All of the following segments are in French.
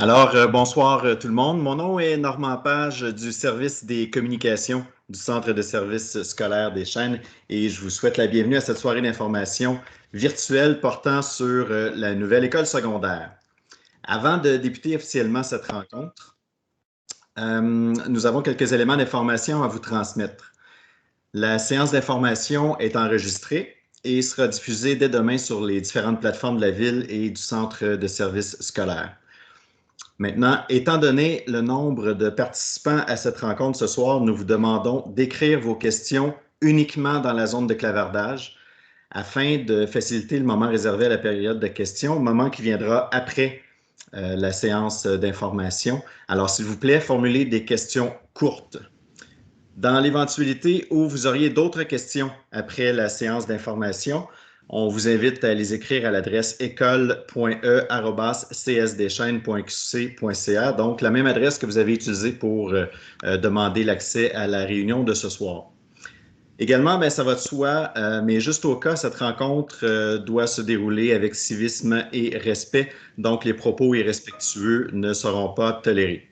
Bonsoir tout le monde. Mon nom est Normand Page du service des communications du Centre de services scolaires des Chênes et je vous souhaite la bienvenue à cette soirée d'information virtuelle portant sur la nouvelle école secondaire. Avant de débuter officiellement cette rencontre, nous avons quelques éléments d'information à vous transmettre. La séance d'information est enregistrée et sera diffusée dès demain sur les différentes plateformes de la Ville et du Centre de services scolaires. Maintenant, étant donné le nombre de participants à cette rencontre ce soir, nous vous demandons d'écrire vos questions uniquement dans la zone de clavardage afin de faciliter le moment réservé à la période de questions, moment qui viendra après la séance d'information. Alors, s'il vous plaît, formulez des questions courtes. Dans l'éventualité où vous auriez d'autres questions après la séance d'information, on vous invite à les écrire à l'adresse école.e@csdeschênes.qc.ca, donc la même adresse que vous avez utilisée pour demander l'accès à la réunion de ce soir. Également, ça va de soi, mais juste au cas, cette rencontre doit se dérouler avec civisme et respect, donc les propos irrespectueux ne seront pas tolérés.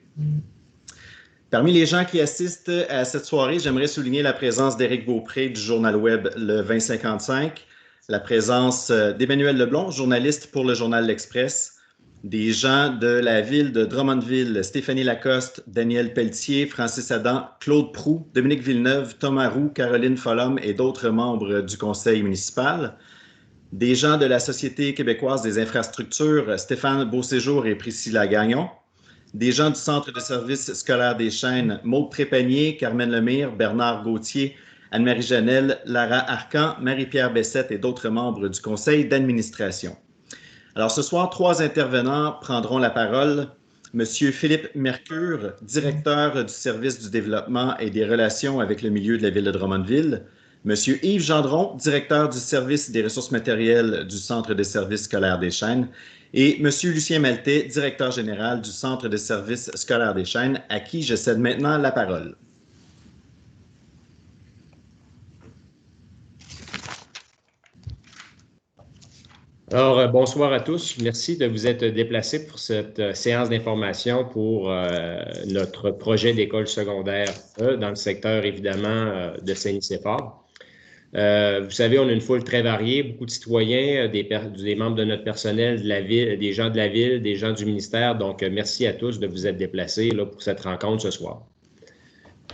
Parmi les gens qui assistent à cette soirée, j'aimerais souligner la présence d'Éric Beaupré du journal web Le 2055, la présence d'Emmanuel Leblond, journaliste pour le journal L'Express, des gens de la ville de Drummondville, Stéphanie Lacoste, Daniel Pelletier, Francis Adam, Claude Proux, Dominique Villeneuve, Thomas Roux, Caroline Follum et d'autres membres du conseil municipal, des gens de la Société québécoise des infrastructures, Stéphane Beauséjour et Priscilla Gagnon, des gens du Centre de services scolaires des Chênes, Maude Trépanier, Carmen Lemire, Bernard Gauthier, Anne-Marie Janel, Lara Arcan, Marie-Pierre Bessette et d'autres membres du conseil d'administration. Alors ce soir, 3 intervenants prendront la parole. Monsieur Philippe Mercure, directeur du service du développement et des relations avec le milieu de la ville de Drummondville. Monsieur Yves Gendron, directeur du service des ressources matérielles du Centre de services scolaires des Chênes. Et Monsieur Lucien Maltais, directeur général du Centre de services scolaires des Chênes, à qui je cède maintenant la parole. Alors, bonsoir à tous. Merci de vous être déplacés pour cette séance d'information pour notre projet d'école secondaire dans le secteur, évidemment, de Saint-Nicéphore. Vous savez, on a une foule très variée, beaucoup de citoyens, des membres de notre personnel de la ville, des gens de la ville, des gens du ministère. Donc, merci à tous de vous être déplacés là, pour cette rencontre ce soir.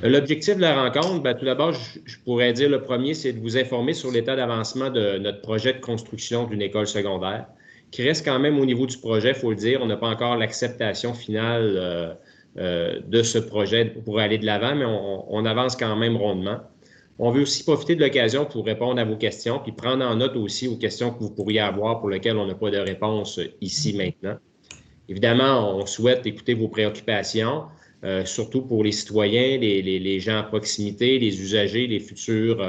L'objectif de la rencontre, tout d'abord, je pourrais dire le premier, c'est de vous informer sur l'état d'avancement de notre projet de construction d'une école secondaire, qui reste quand même au niveau du projet, il faut le dire. On n'a pas encore l'acceptation finale de ce projet pour aller de l'avant, mais on avance quand même rondement. On veut aussi profiter de l'occasion pour répondre à vos questions, puis prendre en note aussi aux questions que vous pourriez avoir pour lesquelles on n'a pas de réponse ici maintenant. Évidemment, on souhaite écouter vos préoccupations, surtout pour les citoyens, les gens à proximité, les usagers, les futurs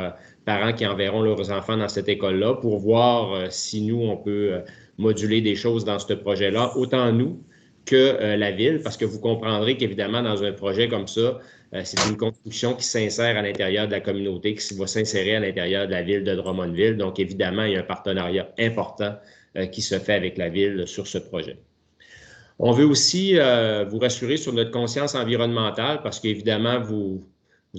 parents qui enverront leurs enfants dans cette école-là pour voir si nous, on peut moduler des choses dans ce projet-là, autant nous que la ville, parce que vous comprendrez qu'évidemment, dans un projet comme ça, c'est une construction qui s'insère à l'intérieur de la communauté, qui va s'insérer à l'intérieur de la ville de Drummondville. Donc, évidemment, il y a un partenariat important qui se fait avec la ville sur ce projet. On veut aussi vous rassurer sur notre conscience environnementale parce qu'évidemment, vous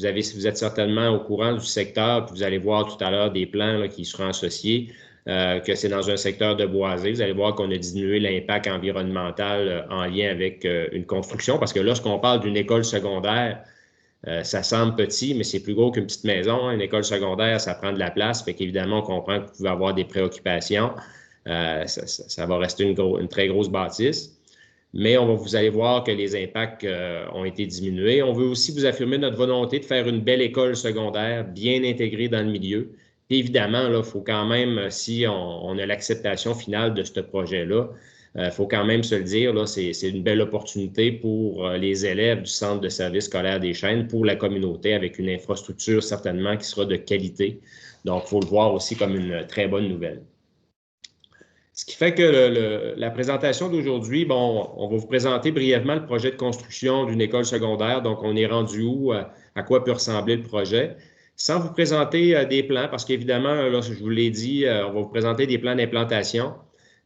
êtes certainement au courant du secteur, puis vous allez voir tout à l'heure des plans là, qui seront associés, que c'est dans un secteur de boisé. Vous allez voir qu'on a diminué l'impact environnemental en lien avec une construction parce que lorsqu'on parle d'une école secondaire, ça semble petit, mais c'est plus gros qu'une petite maison. Hein. Une école secondaire, ça prend de la place, fait qu'évidemment, on comprend que vous pouvez avoir des préoccupations. Ça va rester une très grosse bâtisse. Mais vous allez voir que les impacts ont été diminués. On veut aussi vous affirmer notre volonté de faire une belle école secondaire, bien intégrée dans le milieu. Et évidemment, il faut quand même, si on a l'acceptation finale de ce projet-là, il faut quand même se le dire, c'est une belle opportunité pour les élèves du Centre de services scolaires des Chênes, pour la communauté, avec une infrastructure certainement qui sera de qualité. Donc, il faut le voir aussi comme une très bonne nouvelle. Ce qui fait que la présentation d'aujourd'hui, on va vous présenter brièvement le projet de construction d'une école secondaire. Donc, on est rendu où, à quoi peut ressembler le projet, sans vous présenter des plans, parce qu'évidemment, là, je vous l'ai dit, on va vous présenter des plans d'implantation.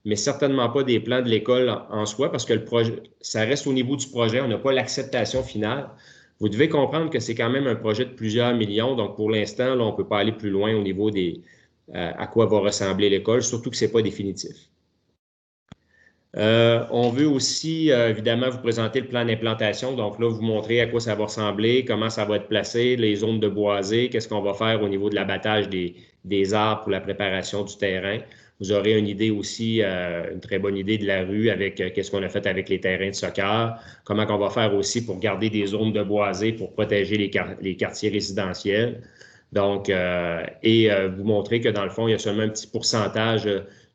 mais certainement pas des plans de l'école en soi, parce que le projet, ça reste au niveau du projet, on n'a pas l'acceptation finale. Vous devez comprendre que c'est quand même un projet de plusieurs millions, donc pour l'instant, on ne peut pas aller plus loin au niveau des à quoi va ressembler l'école, surtout que ce n'est pas définitif. On veut aussi, évidemment, vous présenter le plan d'implantation. Donc là, vous montrer à quoi ça va ressembler, comment ça va être placé, les zones de boisées, qu'est-ce qu'on va faire au niveau de l'abattage des arbres pour la préparation du terrain. Vous aurez une idée aussi, une très bonne idée de la rue avec qu'est-ce qu'on a fait avec les terrains de soccer, comment on va faire aussi pour garder des zones de boisées pour protéger les quartiers résidentiels. Donc, vous montrer que dans le fond, il y a seulement un petit pourcentage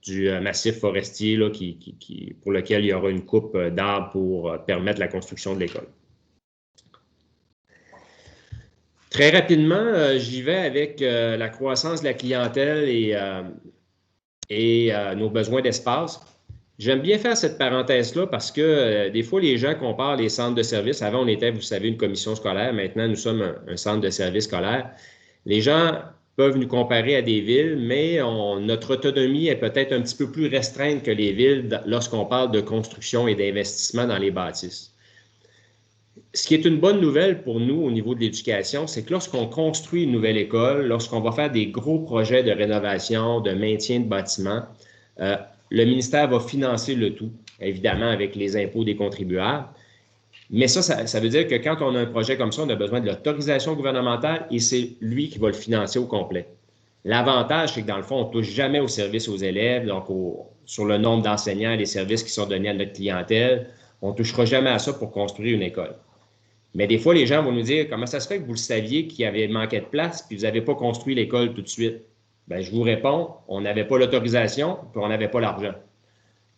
du massif forestier là, pour lequel il y aura une coupe d'arbres pour permettre la construction de l'école. Très rapidement, j'y vais avec la croissance de la clientèle et nos besoins d'espace. J'aime bien faire cette parenthèse-là parce que des fois, les gens comparent les centres de services. Avant, on était, vous savez, une commission scolaire. Maintenant, nous sommes un centre de services scolaire. Les gens peuvent nous comparer à des villes, mais notre autonomie est peut-être un petit peu plus restreinte que les villes lorsqu'on parle de construction et d'investissement dans les bâtisses. Ce qui est une bonne nouvelle pour nous au niveau de l'éducation, c'est que lorsqu'on construit une nouvelle école, lorsqu'on va faire des gros projets de rénovation, de maintien de bâtiments, le ministère va financer le tout, évidemment avec les impôts des contribuables. Mais ça veut dire que quand on a un projet comme ça, on a besoin de l'autorisation gouvernementale et c'est lui qui va le financer au complet. L'avantage, c'est que dans le fond, on ne touche jamais au service aux élèves, donc sur le nombre d'enseignants et les services qui sont donnés à notre clientèle. On ne touchera jamais à ça pour construire une école. Mais des fois, les gens vont nous dire, comment ça se fait que vous le saviez qu'il y avait manqué de place puis vous n'avez pas construit l'école tout de suite? Bien, je vous réponds, on n'avait pas l'autorisation puis on n'avait pas l'argent.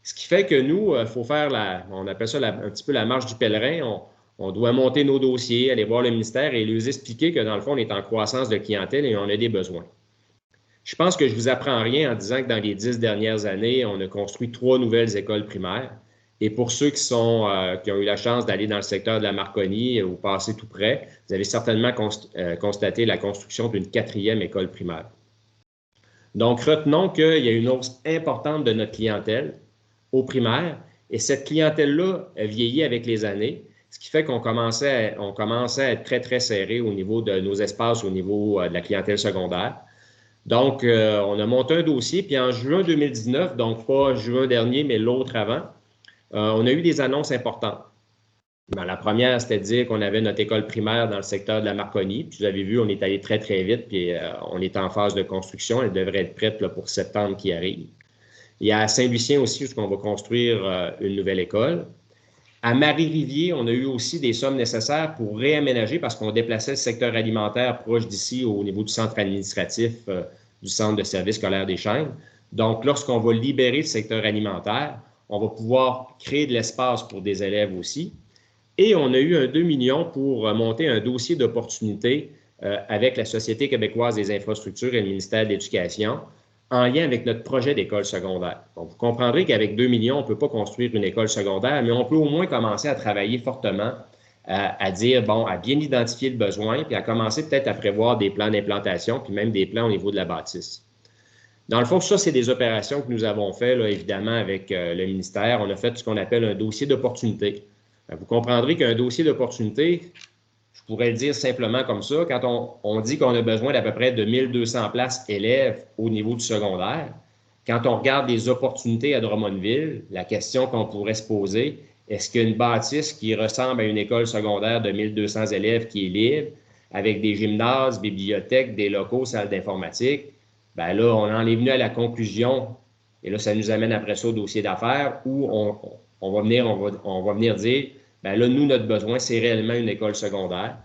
Ce qui fait que nous, il faut faire on appelle ça un petit peu la marche du pèlerin. On doit monter nos dossiers, aller voir le ministère et leur expliquer que dans le fond, on est en croissance de clientèle et on a des besoins. Je pense que je ne vous apprends rien en disant que dans les 10 dernières années, on a construit 3 nouvelles écoles primaires. Et pour ceux qui ont eu la chance d'aller dans le secteur de la Marconi ou passer tout près, vous avez certainement constaté la construction d'une 4e école primaire. Donc, retenons qu'il y a une hausse importante de notre clientèle au primaire, et cette clientèle-là a vieilli avec les années, ce qui fait qu'on commençait à être très, très serré au niveau de nos espaces, au niveau de la clientèle secondaire. Donc, on a monté un dossier, puis en juin 2019, donc pas juin dernier, mais l'autre avant, on a eu des annonces importantes. Bien, la première, c'était de dire qu'on avait notre école primaire dans le secteur de la Marconi. Puis, vous avez vu, on est allé très, très vite, puis on est en phase de construction. Elle devrait être prête là, pour septembre qui arrive. Il y a à Saint-Lucien aussi, où on va construire une nouvelle école. À Marie-Rivier, on a eu aussi des sommes nécessaires pour réaménager parce qu'on déplaçait le secteur alimentaire proche d'ici au niveau du centre administratif du centre de services scolaires des Chênes. Donc, lorsqu'on va libérer le secteur alimentaire, on va pouvoir créer de l'espace pour des élèves aussi. Et on a eu un 2 millions pour monter un dossier d'opportunité avec la Société québécoise des infrastructures et le ministère de l'Éducation en lien avec notre projet d'école secondaire. Donc, vous comprendrez qu'avec 2 millions, on ne peut pas construire une école secondaire, mais on peut au moins commencer à travailler fortement, à dire, bon, à bien identifier le besoin, puis à commencer peut-être à prévoir des plans d'implantation, puis même des plans au niveau de la bâtisse. Dans le fond, ça, c'est des opérations que nous avons faites, là, évidemment, avec le ministère. On a fait ce qu'on appelle un dossier d'opportunité. Vous comprendrez qu'un dossier d'opportunité, je pourrais le dire simplement comme ça, quand on dit qu'on a besoin d'à peu près de 1200 places élèves au niveau du secondaire, quand on regarde les opportunités à Drummondville, la question qu'on pourrait se poser, est-ce qu'il y a une bâtisse qui ressemble à une école secondaire de 1200 élèves qui est libre, avec des gymnases, bibliothèques, des locaux, salles d'informatique? Bien là, on en est venu à la conclusion, et là, ça nous amène après ça au dossier d'affaires, où on va venir dire, bien là, nous, notre besoin, c'est réellement une école secondaire.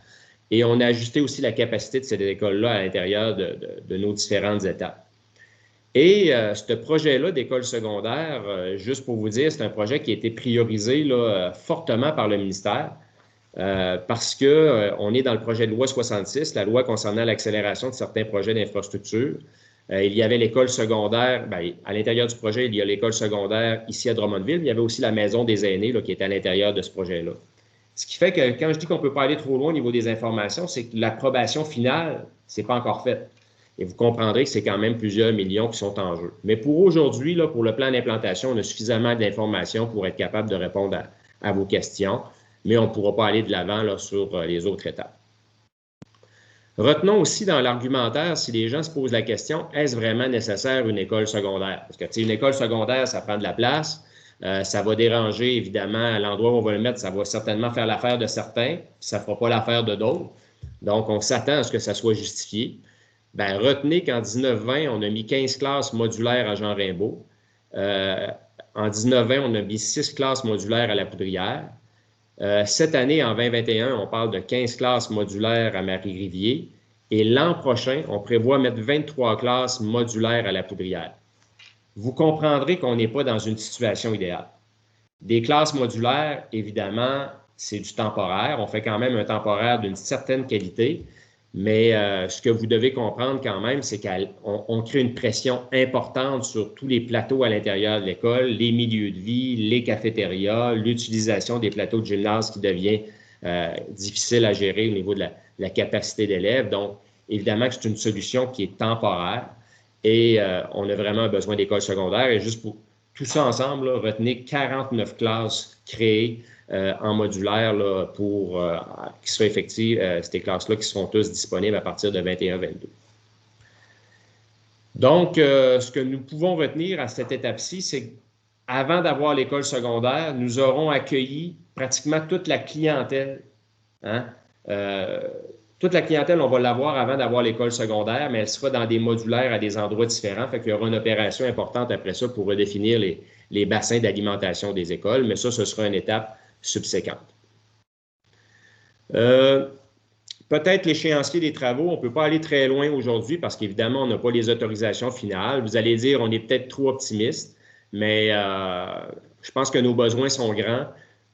Et on a ajusté aussi la capacité de cette école-là à l'intérieur de nos différentes étapes. Et ce projet-là d'école secondaire, juste pour vous dire, c'est un projet qui a été priorisé là, fortement par le ministère parce qu'on est dans le projet de loi 66, la loi concernant l'accélération de certains projets d'infrastructure. Il y avait l'école secondaire, bien, à l'intérieur du projet, il y a l'école secondaire ici à Drummondville, mais il y avait aussi la maison des aînés là, qui est à l'intérieur de ce projet-là. Ce qui fait que quand je dis qu'on ne peut pas aller trop loin au niveau des informations, c'est que l'approbation finale, ce n'est pas encore fait. Et vous comprendrez que c'est quand même plusieurs millions qui sont en jeu. Mais pour aujourd'hui, pour le plan d'implantation, on a suffisamment d'informations pour être capable de répondre à vos questions, mais on ne pourra pas aller de l'avant sur les autres étapes. Retenons aussi dans l'argumentaire, si les gens se posent la question, est-ce vraiment nécessaire une école secondaire? Parce que une école secondaire, ça prend de la place, ça va déranger évidemment à l'endroit où on va le mettre, ça va certainement faire l'affaire de certains, puis ça ne fera pas l'affaire de d'autres. Donc, on s'attend à ce que ça soit justifié. Bien, retenez qu'en 19-20, on a mis 15 classes modulaires à Jean Rimbaud. En 19-20, on a mis 6 classes modulaires à La Poudrière. Cette année, en 2021, on parle de 15 classes modulaires à Marie-Rivier. Et l'an prochain, on prévoit mettre 23 classes modulaires à La Poudrière. Vous comprendrez qu'on n'est pas dans une situation idéale. Des classes modulaires, évidemment, c'est du temporaire. On fait quand même un temporaire d'une certaine qualité. Mais ce que vous devez comprendre quand même, c'est qu'on crée une pression importante sur tous les plateaux à l'intérieur de l'école, les milieux de vie, les cafétérias, l'utilisation des plateaux de gymnase qui devient difficile à gérer au niveau de la capacité d'élèves. Donc, évidemment que c'est une solution qui est temporaire et on a vraiment besoin d'écoles secondaires. Et juste pour tout ça ensemble, retenez 49 classes créées en modulaire pour qui soient effectives, ces classes-là qui seront tous disponibles à partir de 21-22. Donc, ce que nous pouvons retenir à cette étape-ci, c'est qu'avant d'avoir l'école secondaire, nous aurons accueilli pratiquement toute la clientèle. Toute la clientèle, on va l'avoir avant d'avoir l'école secondaire, mais elle sera dans des modulaires à des endroits différents. Fait qu'il y aura une opération importante après ça pour redéfinir les bassins d'alimentation des écoles, mais ça, ce sera une étape subséquente. Peut-être l'échéancier des travaux, on ne peut pas aller très loin aujourd'hui parce qu'évidemment, on n'a pas les autorisations finales. Vous allez dire, on est peut-être trop optimiste, mais je pense que nos besoins sont grands.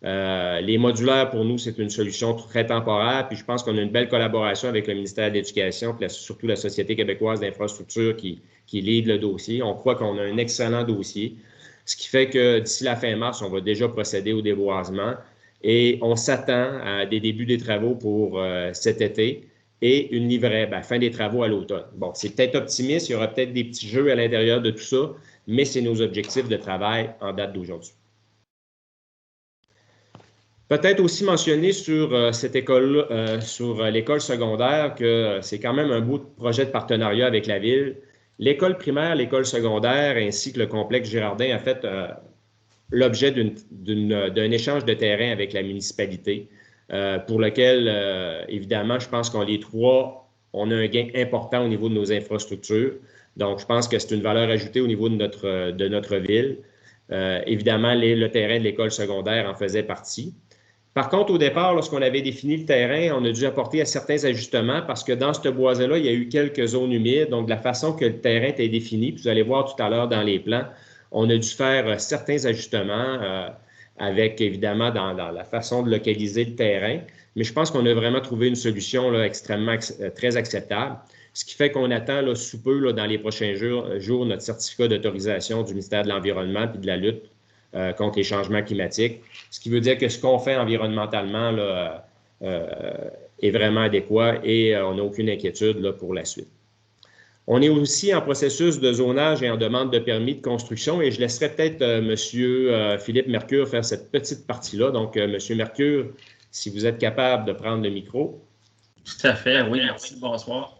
Les modulaires, pour nous, c'est une solution très temporaire. Puis je pense qu'on a une belle collaboration avec le ministère de l'Éducation, puis surtout la Société québécoise d'infrastructure qui lead le dossier. On croit qu'on a un excellent dossier, ce qui fait que d'ici la fin mars, on va déjà procéder au déboisement et on s'attend à des débuts des travaux pour cet été et une livraison, fin des travaux à l'automne. Bon, c'est peut-être optimiste, il y aura peut-être des petits jeux à l'intérieur de tout ça, mais c'est nos objectifs de travail en date d'aujourd'hui. Peut-être aussi mentionner sur cette école, sur l'école secondaire, que c'est quand même un beau projet de partenariat avec la Ville. L'école primaire, l'école secondaire, ainsi que le complexe Girardin a fait l'objet d'un échange de terrain avec la municipalité, pour lequel, évidemment, je pense qu'on les trois, on a un gain important au niveau de nos infrastructures. Donc, je pense que c'est une valeur ajoutée au niveau de notre ville. Évidemment, le terrain de l'école secondaire en faisait partie. Par contre, au départ, lorsqu'on avait défini le terrain, on a dû apporter certains ajustements parce que dans ce boisé-là, il y a eu quelques zones humides. Donc, de la façon que le terrain était défini, puis vous allez voir tout à l'heure dans les plans, on a dû faire certains ajustements avec, évidemment, dans la façon de localiser le terrain. Mais je pense qu'on a vraiment trouvé une solution là, extrêmement très acceptable. Ce qui fait qu'on attend là, sous peu, là, dans les prochains jours, notre certificat d'autorisation du ministère de l'Environnement et de la lutte contre les changements climatiques. Ce qui veut dire que ce qu'on fait environnementalement là, est vraiment adéquat et on n'a aucune inquiétude là, pour la suite. On est aussi en processus de zonage et en demande de permis de construction et je laisserai peut-être M. Philippe Mercure faire cette petite partie-là. Donc, M. Mercure, si vous êtes capable de prendre le micro. Tout à fait, oui, merci, bonsoir.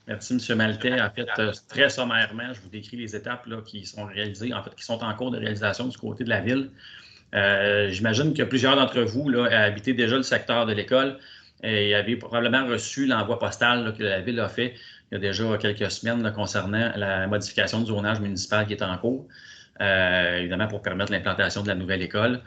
Merci, M. Maltais. En fait, très sommairement, je vous décris les étapes là, qui sont réalisées, en fait, qui sont en cours de réalisation du côté de la Ville. J'imagine que plusieurs d'entre vous là, habitez déjà le secteur de l'école et avez probablement reçu l'envoi postal là, que la Ville a fait il y a déjà quelques semaines là, concernant la modification du zonage municipal qui est en cours, évidemment pour permettre l'implantation de la nouvelle école.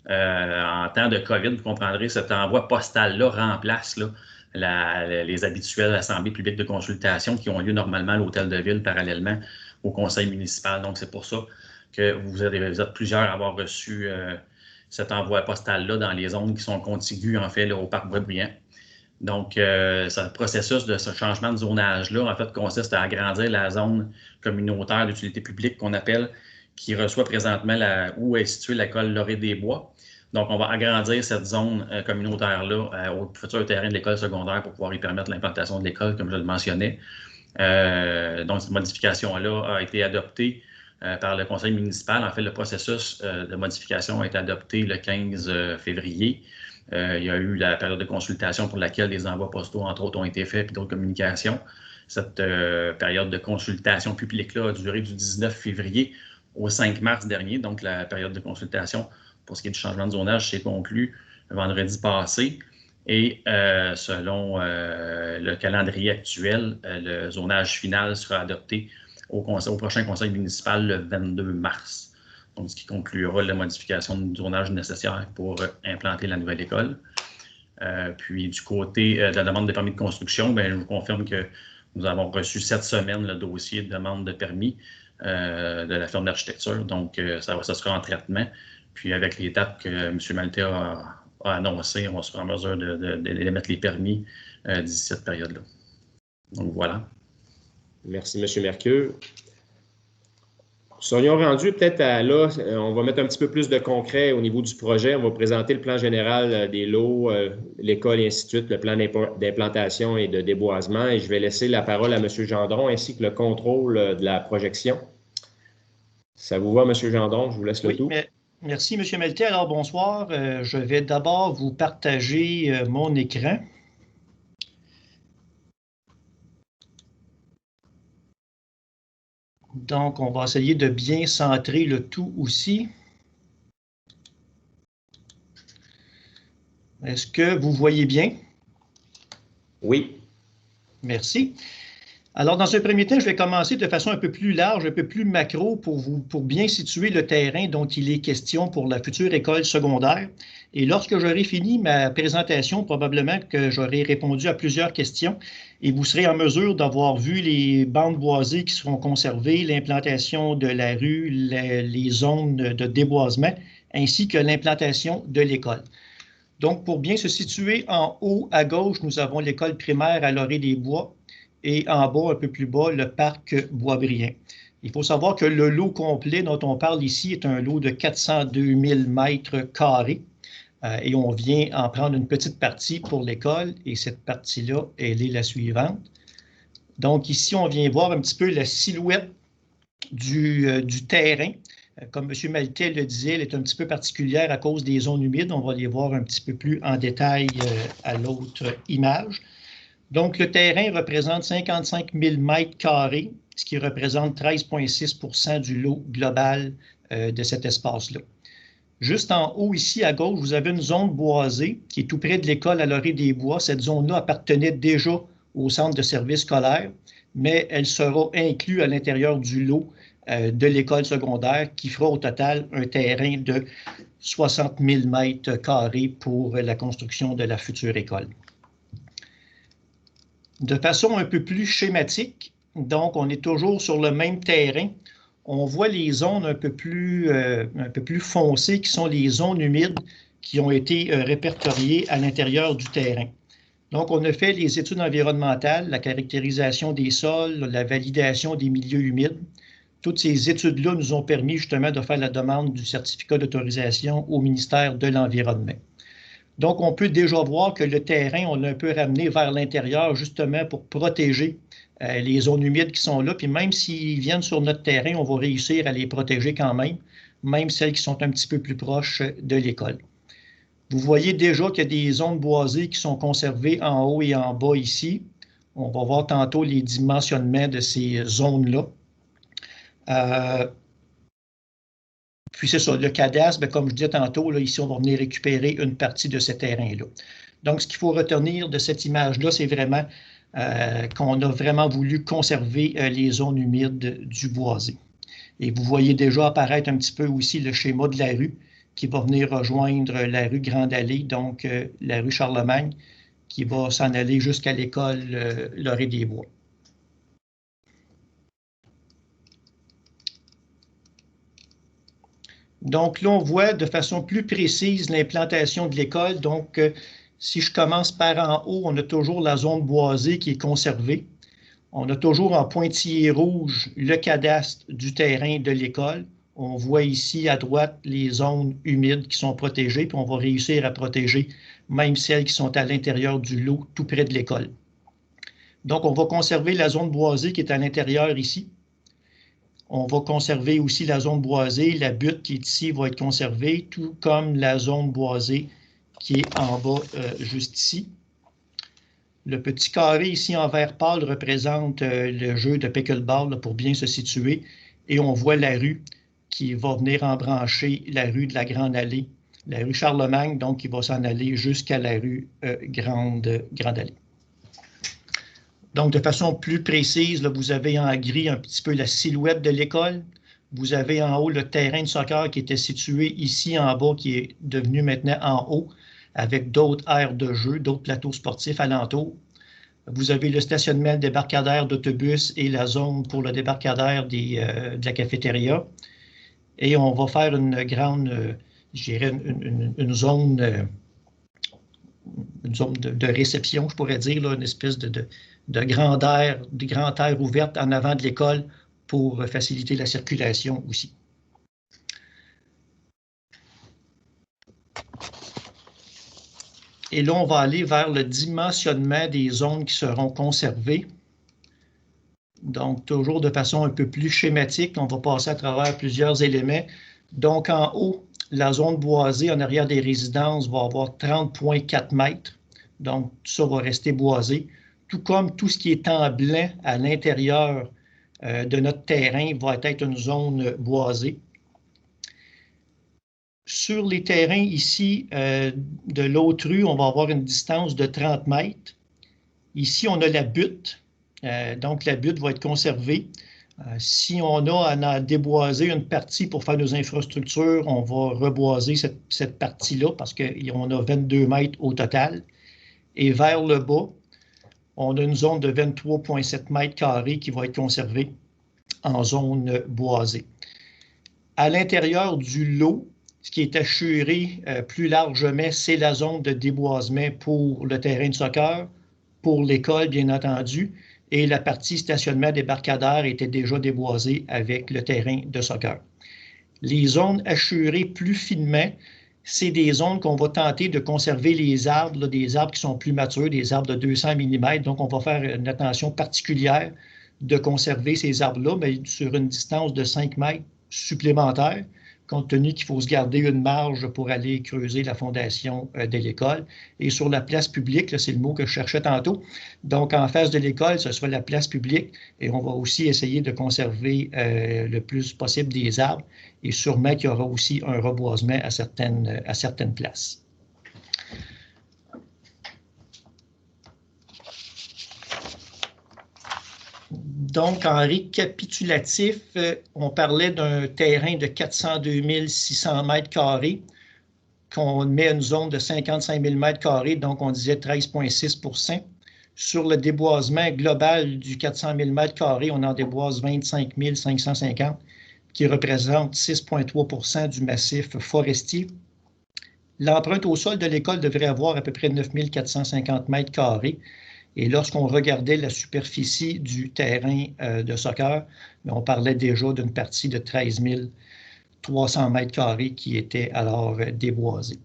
En temps de COVID, vous comprendrez, cet envoi postal-là remplace là, les habituelles assemblées publiques de consultation qui ont lieu normalement à l'hôtel de ville parallèlement au conseil municipal. Donc, c'est pour ça que vous êtes plusieurs à avoir reçu cet envoi postal-là dans les zones qui sont contiguës, en fait, là, au parc Boisbriand. Donc, ce processus de ce changement de zonage-là, en fait, consiste à agrandir la zone communautaire d'utilité publique qu'on appelle, qui reçoit présentement où est située l'école Laurier-des-Bois. Donc, on va agrandir cette zone communautaire-là au futur terrain de l'école secondaire pour pouvoir y permettre l'implantation de l'école, comme je le mentionnais. Donc, cette modification-là a été adoptée par le conseil municipal. En fait, le processus de modification a été adopté le 15 février. Il y a eu la période de consultation pour laquelle les envois postaux, entre autres, ont été faits, puis d'autres communications. Cette période de consultation publique-là a duré du 19 février au 5 mars dernier. Donc, la période de consultation pour ce qui est du changement de zonage s'est conclue vendredi passé. Et selon le calendrier actuel, le zonage final sera adopté au prochain conseil municipal le 22 mars. Donc, ce qui conclura la modification du zonage nécessaire pour implanter la nouvelle école. Puis, du côté de la demande de permis de construction, bien, je vous confirme que nous avons reçu cette semaine le dossier de demande de permis de la firme d'architecture. Donc, ça sera en traitement. Puis, avec l'étape que M. Maltais a annoncé, on sera en mesure d'émettre les permis d'ici cette période-là. Donc, voilà. Merci, M. Mercure. Serions rendus peut-être à là, on va mettre un petit peu plus de concret au niveau du projet. On va présenter le plan général des lots, l'école et ainsi de suite, le plan d'implantation et de déboisement. Et je vais laisser la parole à M. Gendron ainsi que le contrôle de la projection. Ça vous va, M. Gendron? Je vous laisse le tout. Merci, M. Maltais. Alors, bonsoir. Je vais d'abord vous partager mon écran. Donc, on va essayer de bien centrer le tout aussi. Est-ce que vous voyez bien? Oui. Merci. Alors, dans un premier temps, je vais commencer de façon un peu plus large, un peu plus macro pour bien situer le terrain dont il est question pour la future école secondaire. Et lorsque j'aurai fini ma présentation, probablement que j'aurai répondu à plusieurs questions et vous serez en mesure d'avoir vu les bandes boisées qui seront conservées, l'implantation de la rue, les zones de déboisement, ainsi que l'implantation de l'école. Donc, pour bien se situer en haut à gauche, nous avons l'école primaire à Lorée-des-Bois. Et en bas, un peu plus bas, le parc Boisbriand. Il faut savoir que le lot complet dont on parle ici est un lot de 402 000 mètres carrés. Et on vient en prendre une petite partie pour l'école. Et cette partie-là, elle est la suivante. Donc ici, on vient voir un petit peu la silhouette du terrain. Comme M. Maltais le disait, elle est un petit peu particulière à cause des zones humides. On va les voir un petit peu plus en détail à l'autre image. Donc, le terrain représente 55 000 mètres carrés, ce qui représente 13,6 % du lot global de cet espace-là. Juste en haut, ici, à gauche, vous avez une zone boisée qui est tout près de l'école à Lorée-des-Bois. Cette zone-là appartenait déjà au centre de service scolaire, mais elle sera inclue à l'intérieur du lot de l'école secondaire qui fera au total un terrain de 60 000 mètres carrés pour la construction de la future école. De façon un peu plus schématique, donc on est toujours sur le même terrain. On voit les zones un peu plus foncées qui sont les zones humides qui ont été répertoriées à l'intérieur du terrain. Donc, on a fait les études environnementales, la caractérisation des sols, la validation des milieux humides. Toutes ces études-là nous ont permis justement de faire la demande du certificat d'autorisation au ministère de l'Environnement. Donc, on peut déjà voir que le terrain, on l'a un peu ramené vers l'intérieur justement pour protéger les zones humides qui sont là. Puis même s'ils viennent sur notre terrain, on va réussir à les protéger quand même celles qui sont un petit peu plus proches de l'école. Vous voyez déjà qu'il y a des zones boisées qui sont conservées en haut et en bas ici. On va voir tantôt les dimensionnements de ces zones-là. Puis c'est ça, le cadastre, bien, comme je disais tantôt, là, ici, on va venir récupérer une partie de ce terrain-là. Donc, ce qu'il faut retenir de cette image-là, c'est vraiment qu'on a vraiment voulu conserver les zones humides du boisé. Et vous voyez déjà apparaître un petit peu aussi le schéma de la rue qui va venir rejoindre la rue Grande Allée, donc la rue Charlemagne, qui va s'en aller jusqu'à l'école Lorée-des-Bois. Donc là, on voit de façon plus précise l'implantation de l'école. Donc, si je commence par en haut, on a toujours la zone boisée qui est conservée. On a toujours en pointillé rouge le cadastre du terrain de l'école. On voit ici à droite les zones humides qui sont protégées, puis on va réussir à protéger même celles qui sont à l'intérieur du lot, tout près de l'école. Donc, on va conserver la zone boisée qui est à l'intérieur ici. On va conserver aussi la zone boisée. La butte qui est ici va être conservée, tout comme la zone boisée qui est en bas, juste ici. Le petit carré ici en vert pâle représente le jeu de pickleball là, pour bien se situer. Et on voit la rue qui va venir embrancher la rue de la Grande Allée, la rue Charlemagne, donc qui va s'en aller jusqu'à la rue Grande Allée. Donc, de façon plus précise, là, vous avez en gris un petit peu la silhouette de l'école. Vous avez en haut le terrain de soccer qui était situé ici en bas, qui est devenu maintenant en haut, avec d'autres aires de jeu, d'autres plateaux sportifs alentours. Vous avez le stationnement, le débarcadère d'autobus et la zone pour le débarcadère de la cafétéria. Et on va faire une grande, je dirais, une zone de réception, je pourrais dire, là, une espèce de grande aire ouverte en avant de l'école pour faciliter la circulation aussi. Et là, on va aller vers le dimensionnement des zones qui seront conservées. Donc, toujours de façon un peu plus schématique, on va passer à travers plusieurs éléments. Donc, en haut, la zone boisée en arrière des résidences va avoir 30,4 mètres. Donc, tout ça va rester boisé. Tout comme tout ce qui est en blanc à l'intérieur de notre terrain va être une zone boisée. Sur les terrains ici de l'autre rue, on va avoir une distance de 30 mètres. Ici, on a la butte. Donc, la butte va être conservée. Si on a à déboiser une partie pour faire nos infrastructures, on va reboiser cette partie-là parce qu'on a 22 mètres au total. Et vers le bas, on a une zone de 23,7 mètres carrés qui va être conservée en zone boisée. À l'intérieur du lot, ce qui est assuré plus largement, c'est la zone de déboisement pour le terrain de soccer, pour l'école, bien entendu, et la partie stationnement débarcadère était déjà déboisée avec le terrain de soccer. Les zones assurées plus finement, c'est des zones qu'on va tenter de conserver les arbres, là, des arbres qui sont plus matures, des arbres de 200 mm. Donc, on va faire une attention particulière de conserver ces arbres-là, mais sur une distance de 5 mètres supplémentaire, compte tenu qu'il faut se garder une marge pour aller creuser la fondation de l'école. Et sur la place publique, c'est le mot que je cherchais tantôt, donc en face de l'école, ce sera la place publique et on va aussi essayer de conserver le plus possible des arbres et sûrement qu'il y aura aussi un reboisement à certaines places. Donc, en récapitulatif, on parlait d'un terrain de 402 600 mètres carrés, qu'on met une zone de 55 000 mètres carrés, donc on disait 13,6 %. Sur le déboisement global du 400 000 mètres carrés, on en déboise 25 550, qui représente 6,3 % du massif forestier. L'empreinte au sol de l'école devrait avoir à peu près 9 450 mètres carrés. Et lorsqu'on regardait la superficie du terrain de soccer, on parlait déjà d'une partie de 13 300 mètres carrés qui était alors déboisée.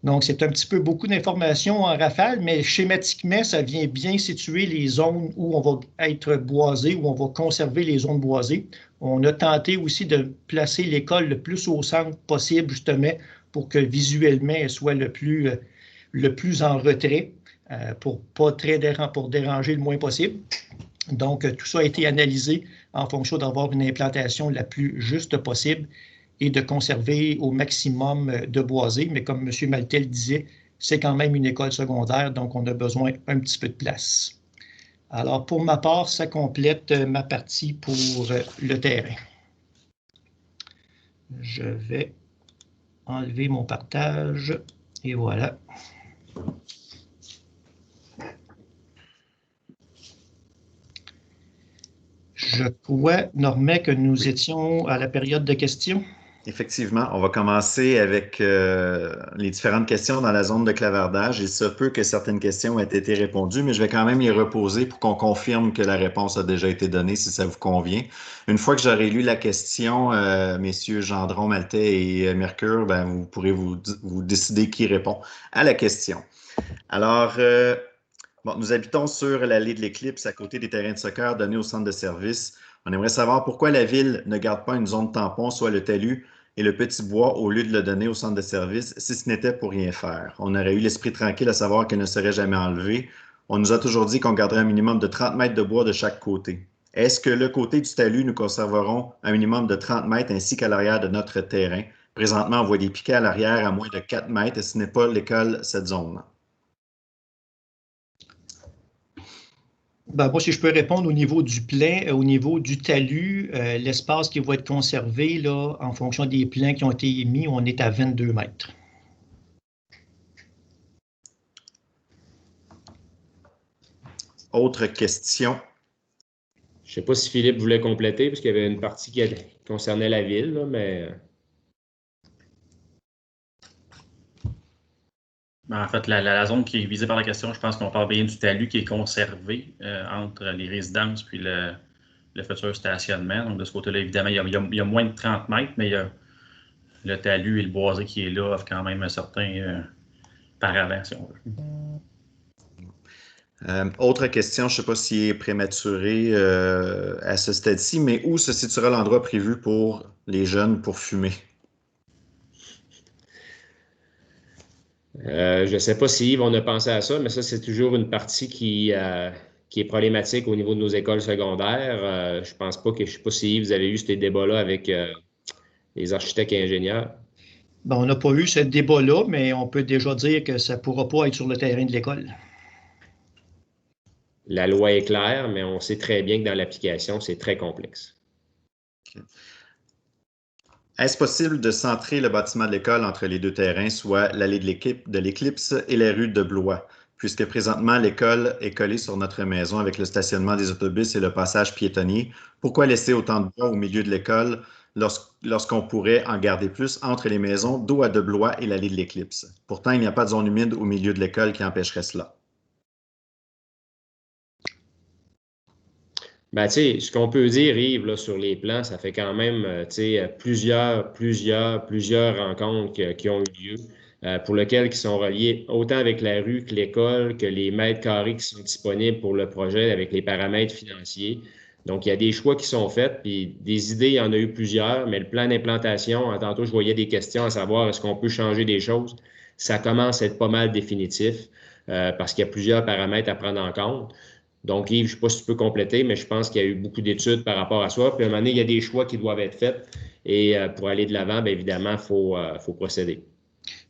Donc, c'est un petit peu beaucoup d'informations en rafale, mais schématiquement, ça vient bien situer les zones où on va être boisé, où on va conserver les zones boisées. On a tenté aussi de placer l'école le plus au centre possible, justement, pour que visuellement, elle soit le plus en retrait. Pour déranger le moins possible. Donc, tout ça a été analysé en fonction d'avoir une implantation la plus juste possible et de conserver au maximum de boisé. Mais comme M. Maltais le disait, c'est quand même une école secondaire, donc on a besoin un petit peu de place. Alors, pour ma part, ça complète ma partie pour le terrain. Je vais enlever mon partage et voilà. Je crois, Normand, que nous étions à la période de questions. Effectivement, on va commencer avec les différentes questions dans la zone de clavardage. Il se peut que certaines questions aient été répondues, mais je vais quand même les reposer pour qu'on confirme que la réponse a déjà été donnée, si ça vous convient. Une fois que j'aurai lu la question, messieurs Gendron, Maltais et Mercure, ben, vous pourrez vous décider qui répond à la question. Alors, Bon, nous habitons sur l'allée de l'Éclipse, à côté des terrains de soccer donnés au centre de service. On aimerait savoir pourquoi la ville ne garde pas une zone tampon, soit le talus et le petit bois, au lieu de le donner au centre de service, si ce n'était pour rien faire. On aurait eu l'esprit tranquille à savoir qu'elle ne serait jamais enlevée. On nous a toujours dit qu'on garderait un minimum de 30 mètres de bois de chaque côté. Est-ce que le côté du talus, nous conserverons un minimum de 30 mètres ainsi qu'à l'arrière de notre terrain? Présentement, on voit des piquets à l'arrière à moins de 4 mètres et ce n'est pas l'école, cette zone. Ben, moi, si je peux répondre au niveau du plein, au niveau du talus, l'espace qui va être conservé là, en fonction des plans qui ont été émis, on est à 22 mètres. Autre question? Je ne sais pas si Philippe voulait compléter, parce qu'il y avait une partie qui concernait la ville, là, mais... En fait, la zone qui est visée par la question, je pense qu'on parle bien du talus qui est conservé entre les résidences puis le futur stationnement. Donc, de ce côté-là, évidemment, il y a moins de 30 mètres, mais il y a le talus et le boisé qui est là offrent quand même un certain paravent, si on veut. Autre question, je ne sais pas s'il est prématuré à ce stade-ci, mais où se situera l'endroit prévu pour les jeunes pour fumer? Je ne sais pas si Yves, on a pensé à ça, mais ça, c'est toujours une partie qui est problématique au niveau de nos écoles secondaires. Je pense pas que, je ne sais pas si Yves, vous avez eu ces débats-là avec les architectes et ingénieurs. Ben, on n'a pas eu ce débat-là, mais on peut déjà dire que ça ne pourra pas être sur le terrain de l'école. La loi est claire, mais on sait très bien que dans l'application, c'est très complexe. Okay. Est-ce possible de centrer le bâtiment de l'école entre les deux terrains, soit l'allée de l'Éclipse et la rue de Blois, puisque présentement, l'école est collée sur notre maison avec le stationnement des autobus et le passage piétonnier? Pourquoi laisser autant de bois au milieu de l'école lorsqu'on pourrait en garder plus entre les maisons d'eau à de Blois et l'allée de l'Éclipse? Pourtant, il n'y a pas de zone humide au milieu de l'école qui empêcherait cela. Ben, tu sais, ce qu'on peut dire, Yves, là, sur les plans, ça fait quand même plusieurs rencontres qui ont eu lieu, pour lesquelles qui sont reliées autant avec la rue que l'école, que les mètres carrés qui sont disponibles pour le projet avec les paramètres financiers. Donc, il y a des choix qui sont faits, puis des idées, il y en a eu plusieurs, mais le plan d'implantation, tantôt, je voyais des questions à savoir est-ce qu'on peut changer des choses. Ça commence à être pas mal définitif, parce qu'il y a plusieurs paramètres à prendre en compte. Donc, Yves, je ne sais pas si tu peux compléter, mais je pense qu'il y a eu beaucoup d'études par rapport à ça. Puis, à un moment donné, il y a des choix qui doivent être faits. Et pour aller de l'avant, bien évidemment, il faut procéder.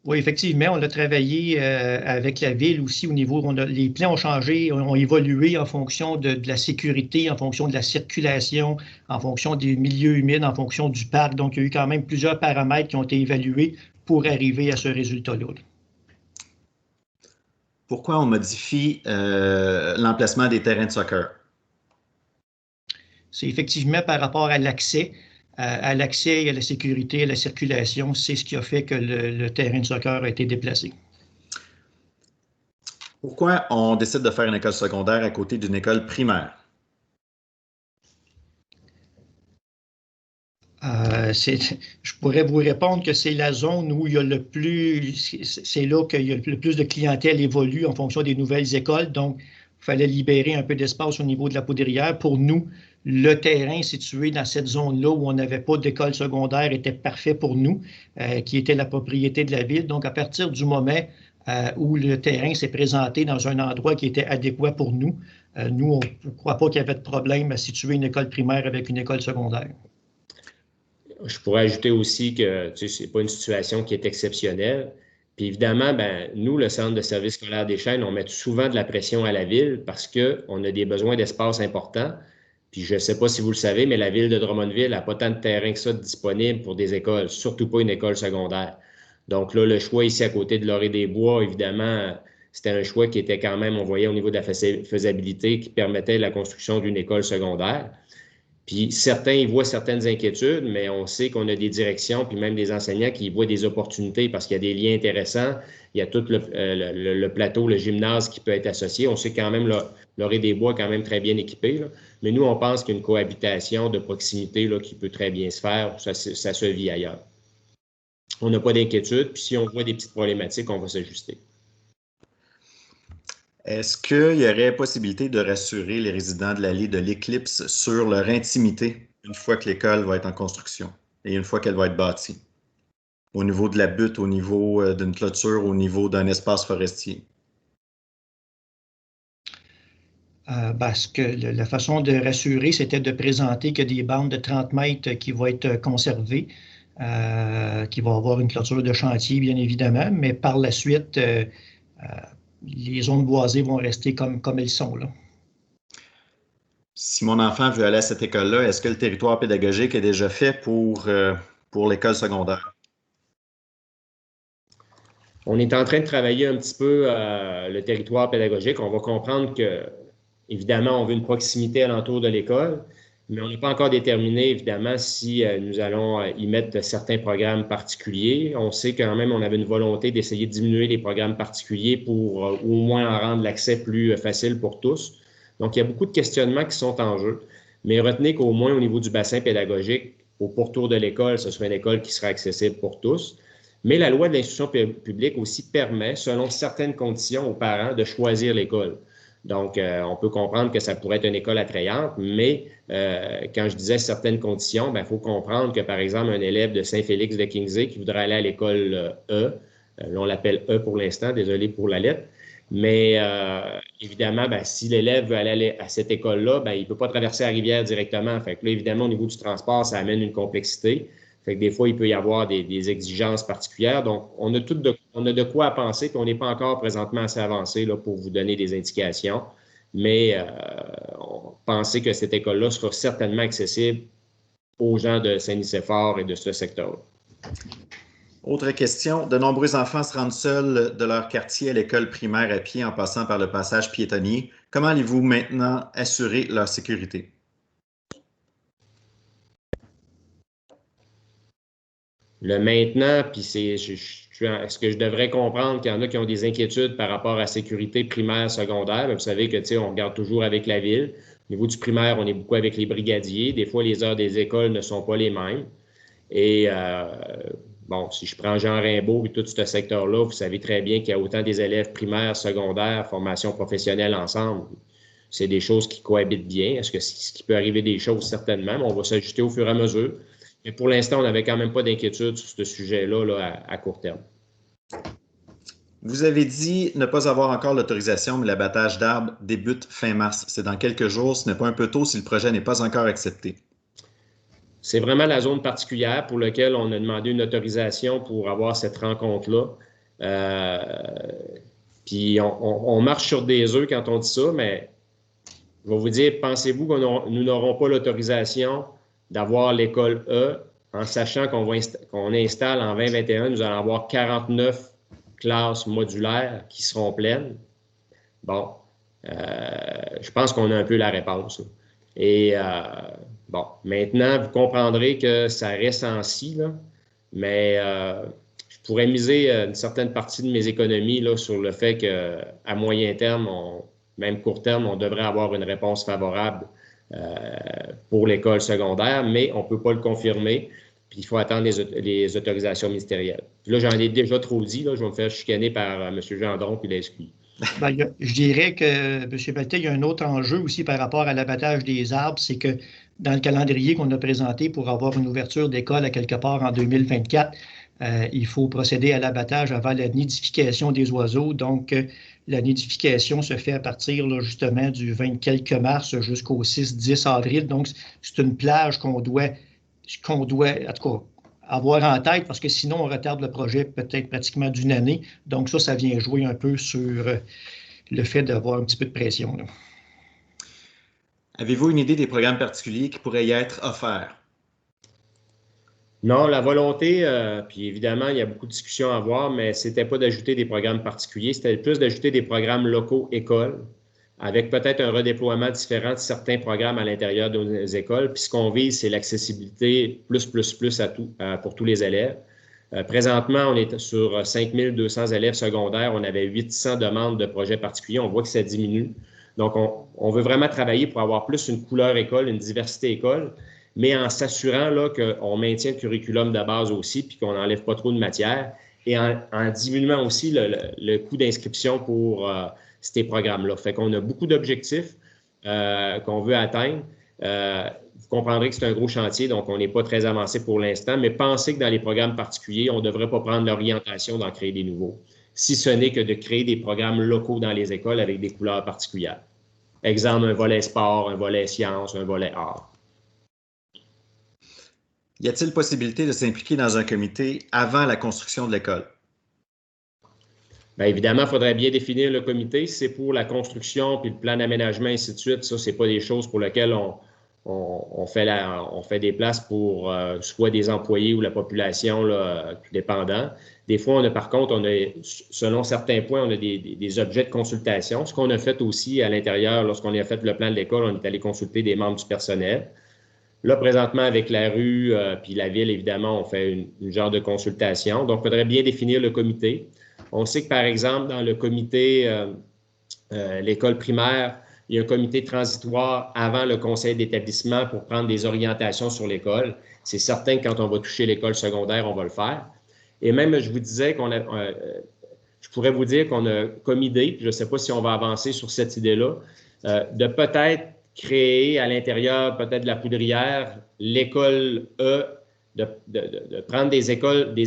Oui, effectivement, on a travaillé avec la ville aussi au niveau, les plans ont changé, ont évolué en fonction de la sécurité, en fonction de la circulation, en fonction des milieux humides, en fonction du parc. Donc, il y a eu quand même plusieurs paramètres qui ont été évalués pour arriver à ce résultat-là. Pourquoi on modifie l'emplacement des terrains de soccer? C'est effectivement par rapport à l'accès. À l'accès et à la sécurité, à la circulation, c'est ce qui a fait que le terrain de soccer a été déplacé. Pourquoi on décide de faire une école secondaire à côté d'une école primaire? Je pourrais vous répondre que c'est la zone où il y a le plus, c'est là qu'il y a le plus de clientèle évolue en fonction des nouvelles écoles. Donc, il fallait libérer un peu d'espace au niveau de la Poudrière. Pour nous, le terrain situé dans cette zone-là où on n'avait pas d'école secondaire était parfait pour nous, qui était la propriété de la ville. Donc, à partir du moment où le terrain s'est présenté dans un endroit qui était adéquat pour nous, nous, on ne croit pas qu'il y avait de problème à situer une école primaire avec une école secondaire. Je pourrais ajouter aussi que ce n'est pas une situation qui est exceptionnelle. Puis évidemment, ben, nous, le Centre de services scolaires des Chênes, on met souvent de la pression à la ville parce qu'on a des besoins d'espace importants. Puis je ne sais pas si vous le savez, mais la ville de Drummondville n'a pas tant de terrain que ça disponible pour des écoles, surtout pas une école secondaire. Donc là, le choix ici à côté de Laurier-des-Bois, évidemment, c'était un choix qui était quand même, on voyait au niveau de la faisabilité, qui permettait la construction d'une école secondaire. Puis certains y voient certaines inquiétudes, mais on sait qu'on a des directions, puis même des enseignants qui y voient des opportunités parce qu'il y a des liens intéressants. Il y a tout le plateau, le gymnase qui peut être associé. On sait quand même, Laurier-des-Bois est quand même très bien équipé, là. Mais nous, on pense qu'une cohabitation de proximité là, qui peut très bien se faire, ça se vit ailleurs. On n'a pas d'inquiétude, puis si on voit des petites problématiques, on va s'ajuster. Est-ce qu'il y aurait possibilité de rassurer les résidents de l'allée de l'Éclipse sur leur intimité une fois que l'école va être en construction et une fois qu'elle va être bâtie? Au niveau de la butte, au niveau d'une clôture, au niveau d'un espace forestier? Parce que la façon de rassurer, c'était de présenter que des bandes de 30 mètres qui vont être conservées, qui vont avoir une clôture de chantier, bien évidemment, mais par la suite, les zones boisées vont rester comme elles sont, là. Si mon enfant veut aller à cette école-là, est-ce que le territoire pédagogique est déjà fait pour l'école secondaire? On est en train de travailler un petit peu le territoire pédagogique. On va comprendre que, évidemment, on veut une proximité alentour de l'école, mais on n'est pas encore déterminé, évidemment, si nous allons y mettre certains programmes particuliers. On sait quand même qu'on avait une volonté d'essayer de diminuer les programmes particuliers pour au moins en rendre l'accès plus facile pour tous. Donc, il y a beaucoup de questionnements qui sont en jeu, mais retenez qu'au moins au niveau du bassin pédagogique, au pourtour de l'école, ce sera une école qui sera accessible pour tous. Mais la loi de l'instruction publique aussi permet, selon certaines conditions, aux parents de choisir l'école. Donc, on peut comprendre que ça pourrait être une école attrayante, mais quand je disais certaines conditions, il faut comprendre que, par exemple, un élève de Saint-Félix de Kingsey qui voudrait aller à l'école E, là, on l'appelle E pour l'instant, désolé pour la lettre, mais évidemment, si l'élève veut aller à cette école-là, il ne peut pas traverser la rivière directement. Fait que là, évidemment, au niveau du transport, ça amène une complexité. Fait que des fois, il peut y avoir des exigences particulières. Donc, on a de quoi à penser, puis on n'est pas encore présentement assez avancé là, pour vous donner des indications. Mais pensez que cette école-là sera certainement accessible aux gens de Saint-Nicéphore et de ce secteur-là. Autre question. De nombreux enfants se rendent seuls de leur quartier à l'école primaire à pied en passant par le passage piétonnier. Comment allez-vous maintenant assurer leur sécurité? Le maintenant, puis est-ce que je devrais comprendre qu'il y en a qui ont des inquiétudes par rapport à la sécurité primaire, secondaire? Bien, vous savez que, on regarde toujours avec la ville. Au niveau du primaire, on est beaucoup avec les brigadiers. Des fois, les heures des écoles ne sont pas les mêmes. Et bon, si je prends Jean Rimbaud et tout ce secteur-là, vous savez très bien qu'il y a autant des élèves primaires, secondaires, formation professionnelle ensemble. C'est des choses qui cohabitent bien. Est-ce qu'il peut arriver des choses? Certainement, mais on va s'ajuster au fur et à mesure. Mais pour l'instant, on n'avait quand même pas d'inquiétude sur ce sujet-là là, à court terme. Vous avez dit ne pas avoir encore l'autorisation, mais l'abattage d'arbres débute fin mars. C'est dans quelques jours. Ce n'est pas un peu tôt si le projet n'est pas encore accepté. C'est vraiment la zone particulière pour laquelle on a demandé une autorisation pour avoir cette rencontre-là. Puis on marche sur des œufs quand on dit ça, mais je vais vous dire, pensez-vous que nous n'aurons pas l'autorisation d'avoir l'école E en sachant qu'on installe en 2021, nous allons avoir 49 classes modulaires qui seront pleines? Bon, je pense qu'on a un peu la réponse, là. Et bon, maintenant, vous comprendrez que ça reste en si, là, mais je pourrais miser une certaine partie de mes économies là, sur le fait qu'à moyen terme, même court terme, on devrait avoir une réponse favorable pour l'école secondaire, mais on ne peut pas le confirmer, puis il faut attendre les autorisations ministérielles. Puis là, j'en ai déjà trop dit, là, je vais me faire chicaner par M. Gendron puis la SQI. Je dirais que, M. Beltet, il y a un autre enjeu aussi par rapport à l'abattage des arbres, c'est que dans le calendrier qu'on a présenté pour avoir une ouverture d'école à quelque part en 2024, il faut procéder à l'abattage avant la nidification des oiseaux. Donc, la nidification se fait à partir là, justement du 20 quelques mars jusqu'au 6-10 avril. Donc, c'est une plage qu'on doit, en tout cas, avoir en tête parce que sinon, on retarde le projet peut-être pratiquement d'une année. Donc, ça vient jouer un peu sur le fait d'avoir un petit peu de pression, là. Avez-vous une idée des programmes particuliers qui pourraient y être offerts? Non, la volonté, puis évidemment, il y a beaucoup de discussions à avoir, mais ce n'était pas d'ajouter des programmes particuliers, c'était plus d'ajouter des programmes locaux écoles, avec peut-être un redéploiement différent de certains programmes à l'intérieur de nos écoles. Puis ce qu'on vise, c'est l'accessibilité plus à tout, pour tous les élèves. Présentement, on est sur 5200 élèves secondaires. On avait 800 demandes de projets particuliers. On voit que ça diminue. Donc, on veut vraiment travailler pour avoir plus une couleur école, une diversité école, mais en s'assurant là, qu'on maintient le curriculum de base aussi, puis qu'on n'enlève pas trop de matière, et en diminuant aussi le coût d'inscription pour ces programmes-là. Fait qu'on a beaucoup d'objectifs qu'on veut atteindre. Vous comprendrez que c'est un gros chantier, donc on n'est pas très avancé pour l'instant, mais pensez que dans les programmes particuliers, on ne devrait pas prendre l'orientation d'en créer des nouveaux, si ce n'est que de créer des programmes locaux dans les écoles avec des couleurs particulières. Exemple, un volet sport, un volet sciences, un volet art. Y a-t-il possibilité de s'impliquer dans un comité avant la construction de l'école? Bien, évidemment, il faudrait bien définir le comité. Si c'est pour la construction, puis le plan d'aménagement, ainsi de suite, ça, ce n'est pas des choses pour lesquelles on fait des places pour soit des employés ou la population, là, tout dépendant. Des fois, par contre, selon certains points, on a des objets de consultation. Ce qu'on a fait aussi à l'intérieur, lorsqu'on a fait le plan de l'école, on est allé consulter des membres du personnel. Là, présentement, avec la rue puis la ville, évidemment, on fait une genre de consultation. Donc, il faudrait bien définir le comité. On sait que, par exemple, dans le comité, l'école primaire, il y a un comité transitoire avant le conseil d'établissement pour prendre des orientations sur l'école. C'est certain que quand on va toucher l'école secondaire, on va le faire. Et même, je vous disais je pourrais vous dire qu'on a comme idée, je ne sais pas si on va avancer sur cette idée-là, de peut-être créer à l'intérieur peut-être de la poudrière l'école E, de prendre des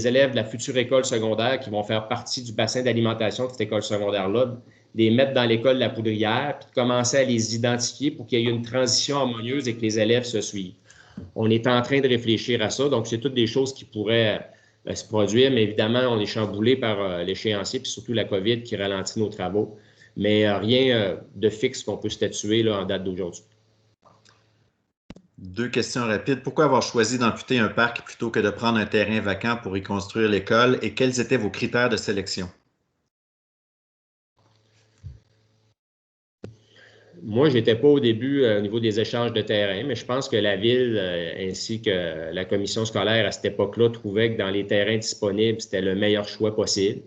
élèves de la future école secondaire qui vont faire partie du bassin d'alimentation de cette école secondaire-là, les mettre dans l'école de la poudrière, puis de commencer à les identifier pour qu'il y ait une transition harmonieuse et que les élèves se suivent. On est en train de réfléchir à ça, donc c'est toutes des choses qui pourraient se produire, mais évidemment, on est chamboulé par l'échéancier, puis surtout la COVID qui ralentit nos travaux. Mais rien de fixe qu'on peut statuer là, en date d'aujourd'hui. 2 questions rapides. Pourquoi avoir choisi d'amputer un parc plutôt que de prendre un terrain vacant pour y construire l'école et quels étaient vos critères de sélection? Moi, je n'étais pas au début au niveau des échanges de terrain, mais je pense que la Ville ainsi que la commission scolaire à cette époque-là trouvaient que dans les terrains disponibles, c'était le meilleur choix possible.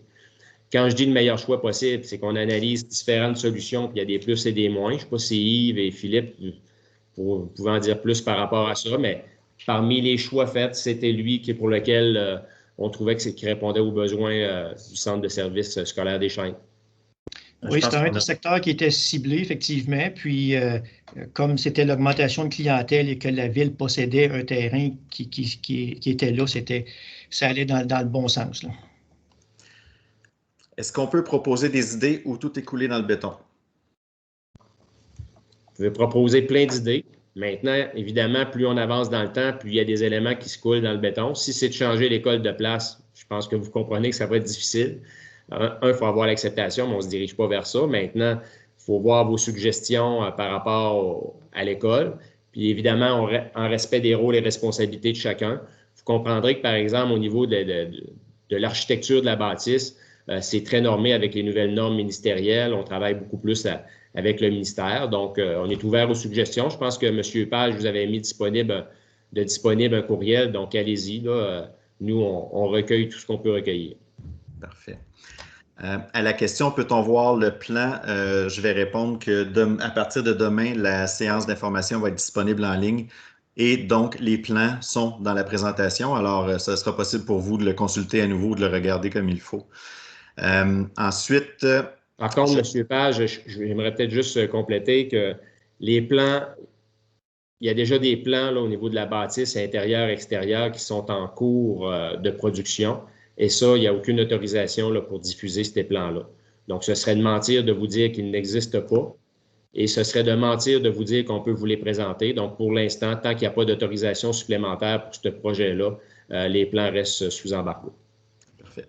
Quand je dis le meilleur choix possible, c'est qu'on analyse différentes solutions, puis il y a des plus et des moins. Je ne sais pas si Yves et Philippe pouvaient en dire plus par rapport à ça, mais parmi les choix faits, c'était lui pour lequel on trouvait qu'il répondait aux besoins du centre de services scolaire des Chênes. Oui, c'est un secteur qui était ciblé, effectivement. Puis, comme c'était l'augmentation de clientèle et que la Ville possédait un terrain qui était là, ça allait dans le bon sens, là. Est-ce qu'on peut proposer des idées ou tout est coulé dans le béton? Vous pouvez proposer plein d'idées. Maintenant, évidemment, plus on avance dans le temps, plus il y a des éléments qui se coulent dans le béton. Si c'est de changer l'école de place, je pense que vous comprenez que ça va être difficile. Il faut avoir l'acceptation, mais on ne se dirige pas vers ça. Maintenant, il faut voir vos suggestions par rapport à l'école. Puis évidemment, en respect des rôles et responsabilités de chacun. Vous comprendrez que, par exemple, au niveau de l'architecture de la bâtisse, c'est très normé avec les nouvelles normes ministérielles. On travaille beaucoup plus avec le ministère. Donc, on est ouvert aux suggestions. Je pense que M. Page vous avait mis disponible un courriel. Donc, allez-y. Nous, on recueille tout ce qu'on peut recueillir. Parfait. À la question, peut-on voir le plan? Je vais répondre qu'à partir de demain, la séance d'information va être disponible en ligne. Et donc, les plans sont dans la présentation. Alors, ça sera possible pour vous de le consulter à nouveau, de le regarder comme il faut. Ensuite... Par contre, M. Page, j'aimerais peut-être juste compléter que les plans, il y a déjà des plans là, au niveau de la bâtisse intérieure, extérieure qui sont en cours de production. Et ça, il n'y a aucune autorisation là, pour diffuser ces plans-là. Donc, ce serait de mentir de vous dire qu'ils n'existent pas. Et ce serait de mentir de vous dire qu'on peut vous les présenter. Donc, pour l'instant, tant qu'il n'y a pas d'autorisation supplémentaire pour ce projet-là, les plans restent sous embargo. Parfait.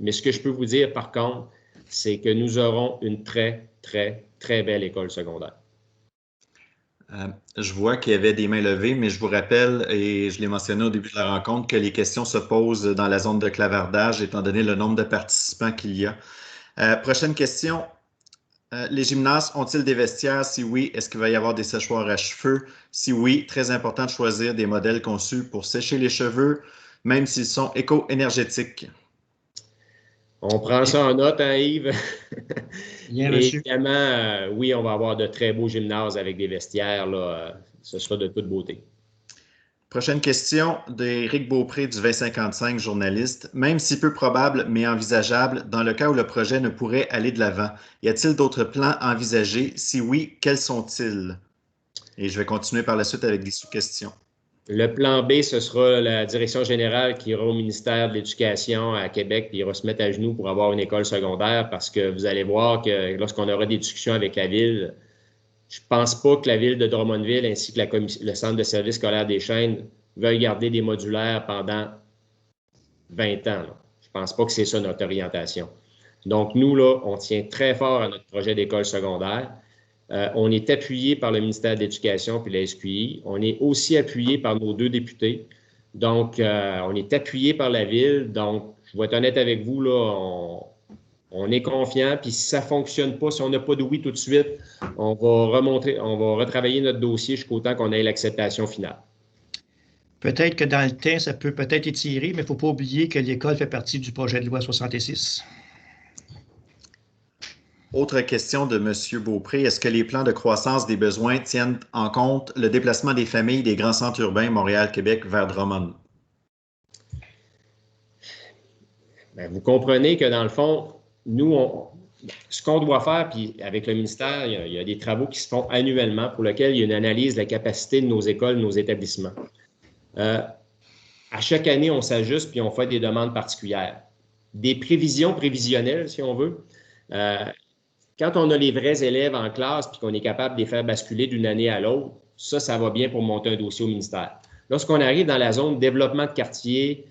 Mais ce que je peux vous dire, par contre, c'est que nous aurons une très, très, très belle école secondaire. Je vois qu'il y avait des mains levées, mais je vous rappelle, et je l'ai mentionné au début de la rencontre, que les questions se posent dans la zone de clavardage, étant donné le nombre de participants qu'il y a. Prochaine question. Les gymnases ont-ils des vestiaires? Si oui, est-ce qu'il va y avoir des séchoirs à cheveux? Si oui, très important de choisir des modèles conçus pour sécher les cheveux, même s'ils sont éco-énergétiques. On prend ça en note, hein, Yves? Bien reçu. Évidemment, oui, on va avoir de très beaux gymnases avec des vestiaires. Là, ce sera de toute beauté. Prochaine question d'Éric Beaupré du 2055, journaliste. Même si peu probable, mais envisageable, dans le cas où le projet ne pourrait aller de l'avant, y a-t-il d'autres plans envisagés? Si oui, quels sont-ils? Et je vais continuer par la suite avec des sous-questions. Le plan B, ce sera la direction générale qui ira au ministère de l'Éducation à Québec, puis ira se mettre à genoux pour avoir une école secondaire, parce que vous allez voir que lorsqu'on aura des discussions avec la Ville, je ne pense pas que la Ville de Drummondville ainsi que le Centre de services scolaires des Chênes veuillent garder des modulaires pendant 20 ans. Là. Je ne pense pas que c'est ça notre orientation. Donc, nous, là, on tient très fort à notre projet d'école secondaire. On est appuyé par le ministère de l'Éducation puis la SQI. On est aussi appuyé par nos 2 députés. Donc, on est appuyé par la Ville. Donc, je vais être honnête avec vous, là, on est confiant. Puis si ça ne fonctionne pas, si on n'a pas de oui tout de suite, on va retravailler notre dossier jusqu'au temps qu'on ait l'acceptation finale. Peut-être que dans le temps, ça peut peut-être étirer, mais il ne faut pas oublier que l'école fait partie du projet de loi 66. Autre question de M. Beaupré. Est-ce que les plans de croissance des besoins tiennent en compte le déplacement des familles des grands centres urbains Montréal-Québec vers Drummond? Bien, vous comprenez que dans le fond, nous, ce qu'on doit faire, puis avec le ministère, il y a des travaux qui se font annuellement pour lesquels il y a une analyse de la capacité de nos écoles, de nos établissements. À chaque année, on s'ajuste puis on fait des demandes particulières. Des prévisions prévisionnelles, si on veut. Quand on a les vrais élèves en classe puis qu'on est capable de les faire basculer d'une année à l'autre, ça va bien pour monter un dossier au ministère. Lorsqu'on arrive dans la zone développement de quartier,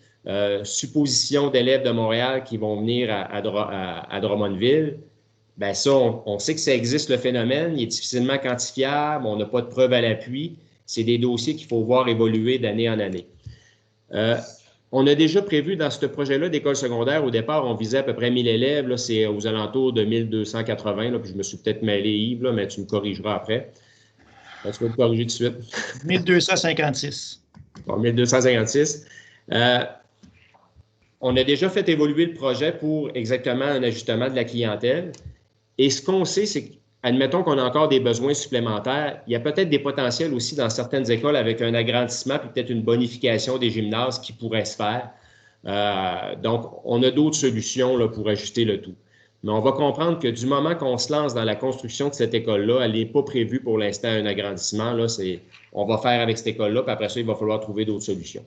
supposition d'élèves de Montréal qui vont venir à Drummondville, bien ça, on sait que ça existe le phénomène, il est difficilement quantifiable, on n'a pas de preuves à l'appui. C'est des dossiers qu'il faut voir évoluer d'année en année. On a déjà prévu dans ce projet-là d'école secondaire, au départ, on visait à peu près 1000 élèves. Là, c'est aux alentours de 1280. Là, puis je me suis peut-être mêlé, Yves, là, mais tu me corrigeras après. Là, tu vas me corriger tout de suite. 1256. Bon, 1256. On a déjà fait évoluer le projet pour exactement un ajustement de la clientèle. Et ce qu'on sait, c'est que admettons qu'on a encore des besoins supplémentaires. Il y a peut-être des potentiels aussi dans certaines écoles avec un agrandissement puis peut-être une bonification des gymnases qui pourrait se faire. Donc, on a d'autres solutions là, pour ajuster le tout. Mais on va comprendre que du moment qu'on se lance dans la construction de cette école-là, elle n'est pas prévue pour l'instant un agrandissement. Là, on va faire avec cette école-là, puis après ça, il va falloir trouver d'autres solutions.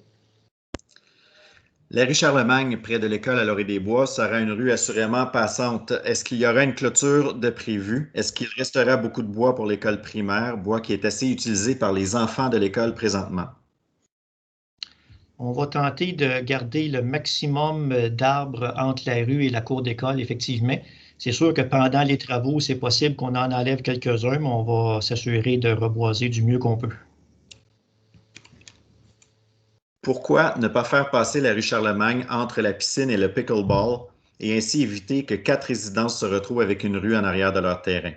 La rue Charlemagne, près de l'école à Laurier-des-Bois, sera une rue assurément passante. Est-ce qu'il y aura une clôture de prévue? Est-ce qu'il restera beaucoup de bois pour l'école primaire, bois qui est assez utilisé par les enfants de l'école présentement? On va tenter de garder le maximum d'arbres entre la rue et la cour d'école, effectivement. C'est sûr que pendant les travaux, c'est possible qu'on en enlève quelques-uns, mais on va s'assurer de reboiser du mieux qu'on peut. Pourquoi ne pas faire passer la rue Charlemagne entre la piscine et le pickleball et ainsi éviter que 4 résidences se retrouvent avec une rue en arrière de leur terrain?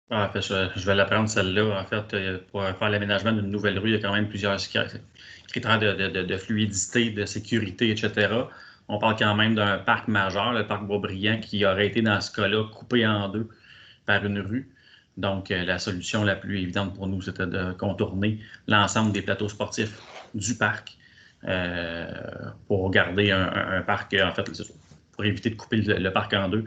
En fait, je vais la prendre celle-là. En fait, pour faire l'aménagement d'une nouvelle rue, il y a quand même plusieurs critères de fluidité, de sécurité, etc. On parle quand même d'un parc majeur, le parc Boisbriand, qui aurait été dans ce cas-là coupé en deux par une rue. Donc, la solution la plus évidente pour nous, c'était de contourner l'ensemble des plateaux sportifs du parc pour garder un parc, en fait, pour éviter de couper le parc en deux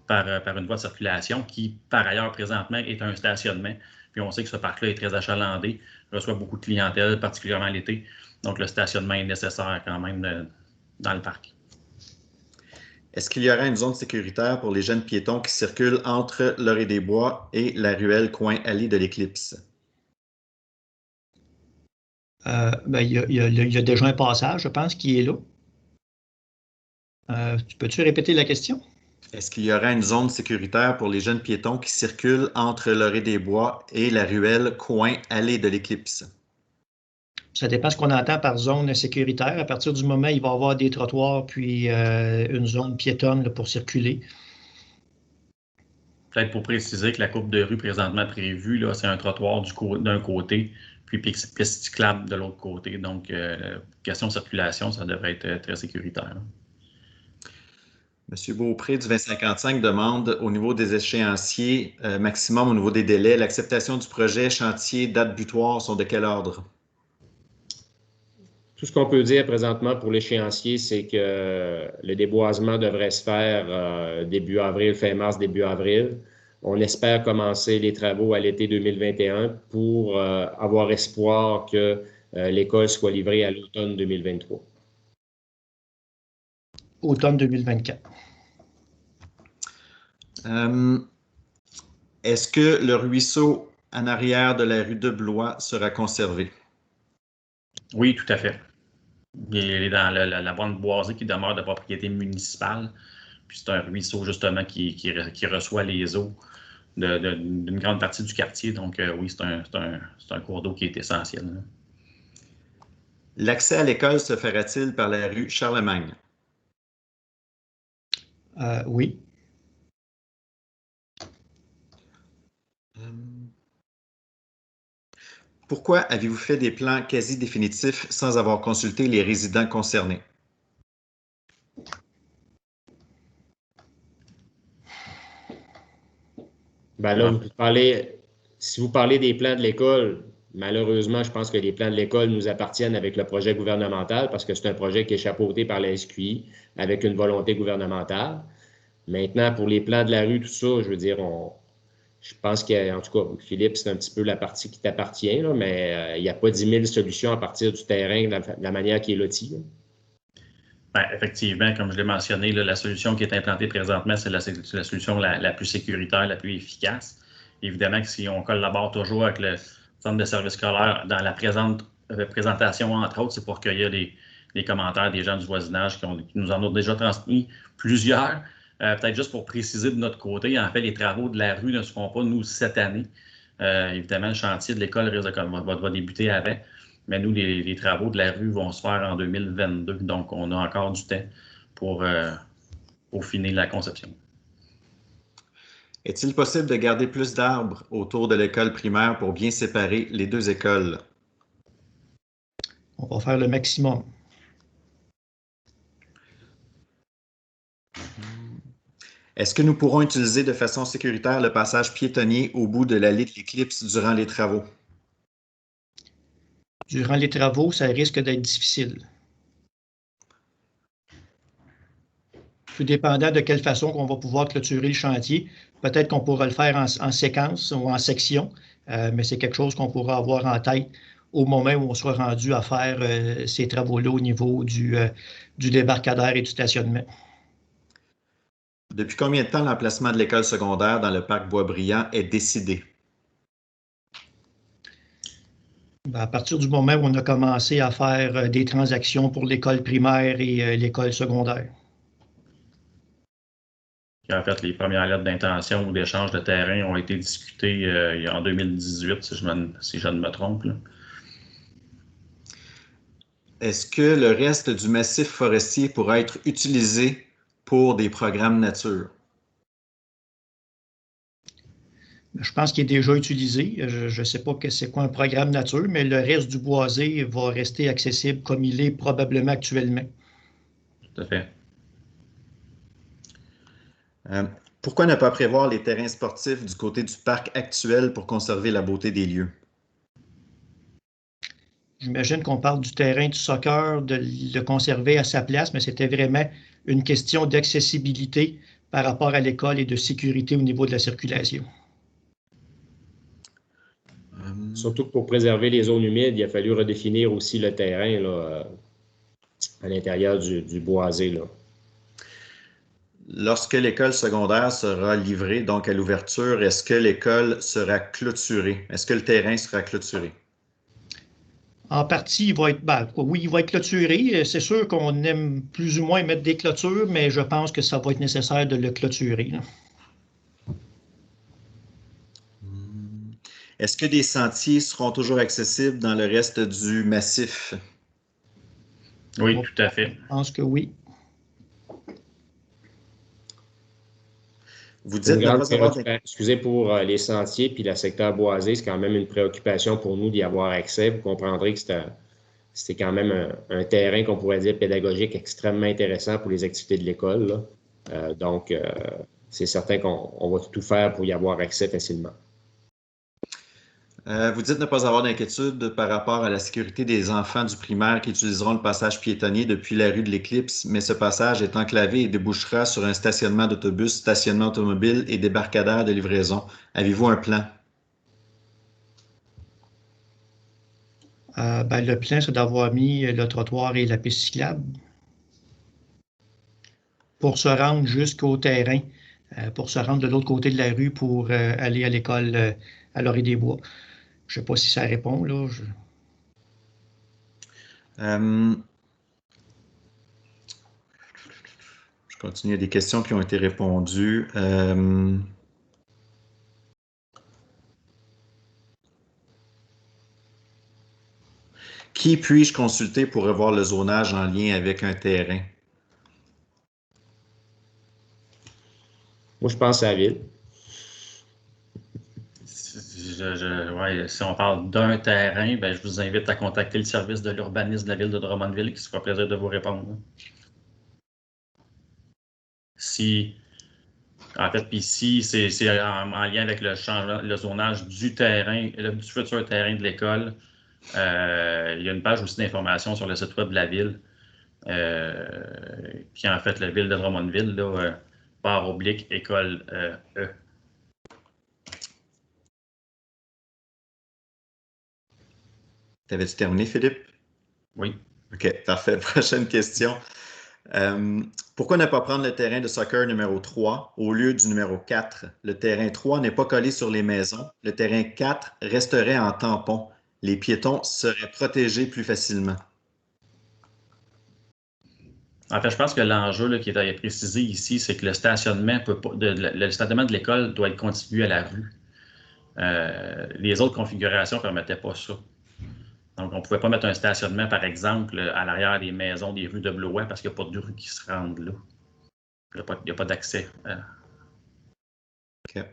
par une voie de circulation qui, par ailleurs, présentement, est un stationnement. Puis on sait que ce parc-là est très achalandé, reçoit beaucoup de clientèle, particulièrement l'été. Donc, le stationnement est nécessaire quand même dans le parc. Est-ce qu'il y aura une zone sécuritaire pour les jeunes piétons qui circulent entre Laurier-des-Bois et la ruelle coin-allée de l'Éclipse? Il y a déjà un passage, je pense, qui est là. Peux-tu répéter la question? Est-ce qu'il y aura une zone sécuritaire pour les jeunes piétons qui circulent entre Laurier-des-Bois et la ruelle coin-allée de l'Éclipse? Ça dépend ce qu'on entend par zone sécuritaire. À partir du moment où il va y avoir des trottoirs puis une zone piétonne là, pour circuler. Peut-être pour préciser que la coupe de rue présentement prévue, c'est un trottoir d'un côté, puis piste cyclable de l'autre côté. Donc, question de circulation, ça devrait être très sécuritaire. Monsieur Beaupré du 2055 demande au niveau des échéanciers, maximum au niveau des délais, l'acceptation du projet, chantier, date butoir sont de quel ordre? Tout ce qu'on peut dire présentement pour l'échéancier, c'est que le déboisement devrait se faire début avril, fin mars, début avril. On espère commencer les travaux à l'été 2021 pour avoir espoir que l'école soit livrée à l'automne 2023. Automne 2024. Est-ce que le ruisseau en arrière de la rue de Blois sera conservé? Oui, tout à fait. Il est dans la bande boisée qui demeure de propriété municipale. Puis c'est un ruisseau, justement, qui reçoit les eaux d'une grande partie du quartier. Donc, oui, c'est un cours d'eau qui est essentiel. Là. L'accès à l'école se fera-t-il par la rue Charlemagne? Oui. Pourquoi avez-vous fait des plans quasi définitifs sans avoir consulté les résidents concernés? Ben là, si vous parlez des plans de l'école, malheureusement, je pense que les plans de l'école nous appartiennent avec le projet gouvernemental parce que c'est un projet qui est chapeauté par la SQI avec une volonté gouvernementale. Maintenant, pour les plans de la rue, tout ça, je veux dire, je pense qu'en tout cas, Philippe, c'est un petit peu la partie qui t'appartient, là, mais il n'y a pas 10 000 solutions à partir du terrain de la manière qui est lotie. Ben, effectivement, comme je l'ai mentionné, là, la solution qui est implantée présentement, c'est la solution la plus sécuritaire, la plus efficace. Évidemment que si on collabore toujours avec le centre de services scolaires dans la présentation, entre autres, c'est pour cueillir les commentaires des gens du voisinage qui nous en ont déjà transmis plusieurs. Peut-être juste pour préciser de notre côté, en fait, les travaux de la rue ne se font pas, nous, cette année. Évidemment, le chantier de l'école va débuter avant. Mais nous, les travaux de la rue vont se faire en 2022. Donc, on a encore du temps pour finir la conception. Est-il possible de garder plus d'arbres autour de l'école primaire pour bien séparer les deux écoles? On va faire le maximum. Est-ce que nous pourrons utiliser de façon sécuritaire le passage piétonnier au bout de l'allée de l'Éclipse durant les travaux? Durant les travaux, ça risque d'être difficile. Tout dépendant de quelle façon on va pouvoir clôturer le chantier. Peut-être qu'on pourra le faire en séquence ou en section, mais c'est quelque chose qu'on pourra avoir en tête au moment où on sera rendu à faire ces travaux-là au niveau du débarcadère et du stationnement. Depuis combien de temps l'emplacement de l'école secondaire dans le parc Boisbriand est décidé? À partir du moment où on a commencé à faire des transactions pour l'école primaire et l'école secondaire. En fait, les premières lettres d'intention ou d'échange de terrain ont été discutées en 2018, si je ne me trompe. Là. Est-ce que le reste du massif forestier pourra être utilisé pour des programmes nature? Je pense qu'il est déjà utilisé. Je ne sais pas c'est quoi un programme nature, mais le reste du boisé va rester accessible comme il est probablement actuellement. Tout à fait. Pourquoi ne pas prévoir les terrains sportifs du côté du parc actuel pour conserver la beauté des lieux? J'imagine qu'on parle du terrain du soccer, de le conserver à sa place, mais c'était vraiment une question d'accessibilité par rapport à l'école et de sécurité au niveau de la circulation. Surtout que pour préserver les zones humides, il a fallu redéfinir aussi le terrain là, à l'intérieur du boisé. Là. Lorsque l'école secondaire sera livrée, donc à l'ouverture, est-ce que l'école sera clôturée? Est-ce que le terrain sera clôturé? En partie, il va être, oui, il va être clôturé. C'est sûr qu'on aime plus ou moins mettre des clôtures, mais je pense que ça va être nécessaire de le clôturer. Là. Est-ce que des sentiers seront toujours accessibles dans le reste du massif? Oui, tout à fait. Je pense que oui. Vous dites ne pas avoir... Excusez pour les sentiers puis le secteur boisé, c'est quand même une préoccupation pour nous d'y avoir accès. Vous comprendrez que c'est quand même un terrain qu'on pourrait dire pédagogique extrêmement intéressant pour les activités de l'école. Donc, c'est certain qu'on va tout faire pour y avoir accès facilement. Vous dites ne pas avoir d'inquiétude par rapport à la sécurité des enfants du primaire qui utiliseront le passage piétonnier depuis la rue de l'Éclipse, mais ce passage est enclavé et débouchera sur un stationnement d'autobus, stationnement automobile et débarcadère de livraison. Avez-vous un plan? Le plan, c'est d'avoir mis le trottoir et la piste cyclable pour se rendre jusqu'au terrain, pour se rendre de l'autre côté de la rue pour aller à l'école à Laurier-des-Bois. Je ne sais pas si ça répond, là. Je continue, il y a des questions qui ont été répondues. Qui puis-je consulter pour revoir le zonage en lien avec un terrain? Moi, je pense à la ville. Ouais, si on parle d'un terrain, ben, je vous invite à contacter le service de l'urbanisme de la ville de Drummondville qui se fera plaisir de vous répondre. Puis si c'est en lien avec le zonage du terrain, du futur terrain de l'école, il y a une page aussi d'information sur le site web de la ville, qui est en fait la ville de Drummondville, là, / école E. T'avais-tu terminé, Philippe? Oui. OK, parfait. Prochaine question. Pourquoi ne pas prendre le terrain de soccer numéro 3 au lieu du numéro 4? Le terrain 3 n'est pas collé sur les maisons. Le terrain 4 resterait en tampon. Les piétons seraient protégés plus facilement. En fait, je pense que l'enjeu là, qui est précisé ici, c'est que le stationnement de l'école doit être contiguë à la rue. Les autres configurations ne permettaient pas ça. Donc, on ne pouvait pas mettre un stationnement, par exemple, à l'arrière des maisons des rues de Blois parce qu'il n'y a pas de rue qui se rende là. Il n'y a pas d'accès. OK.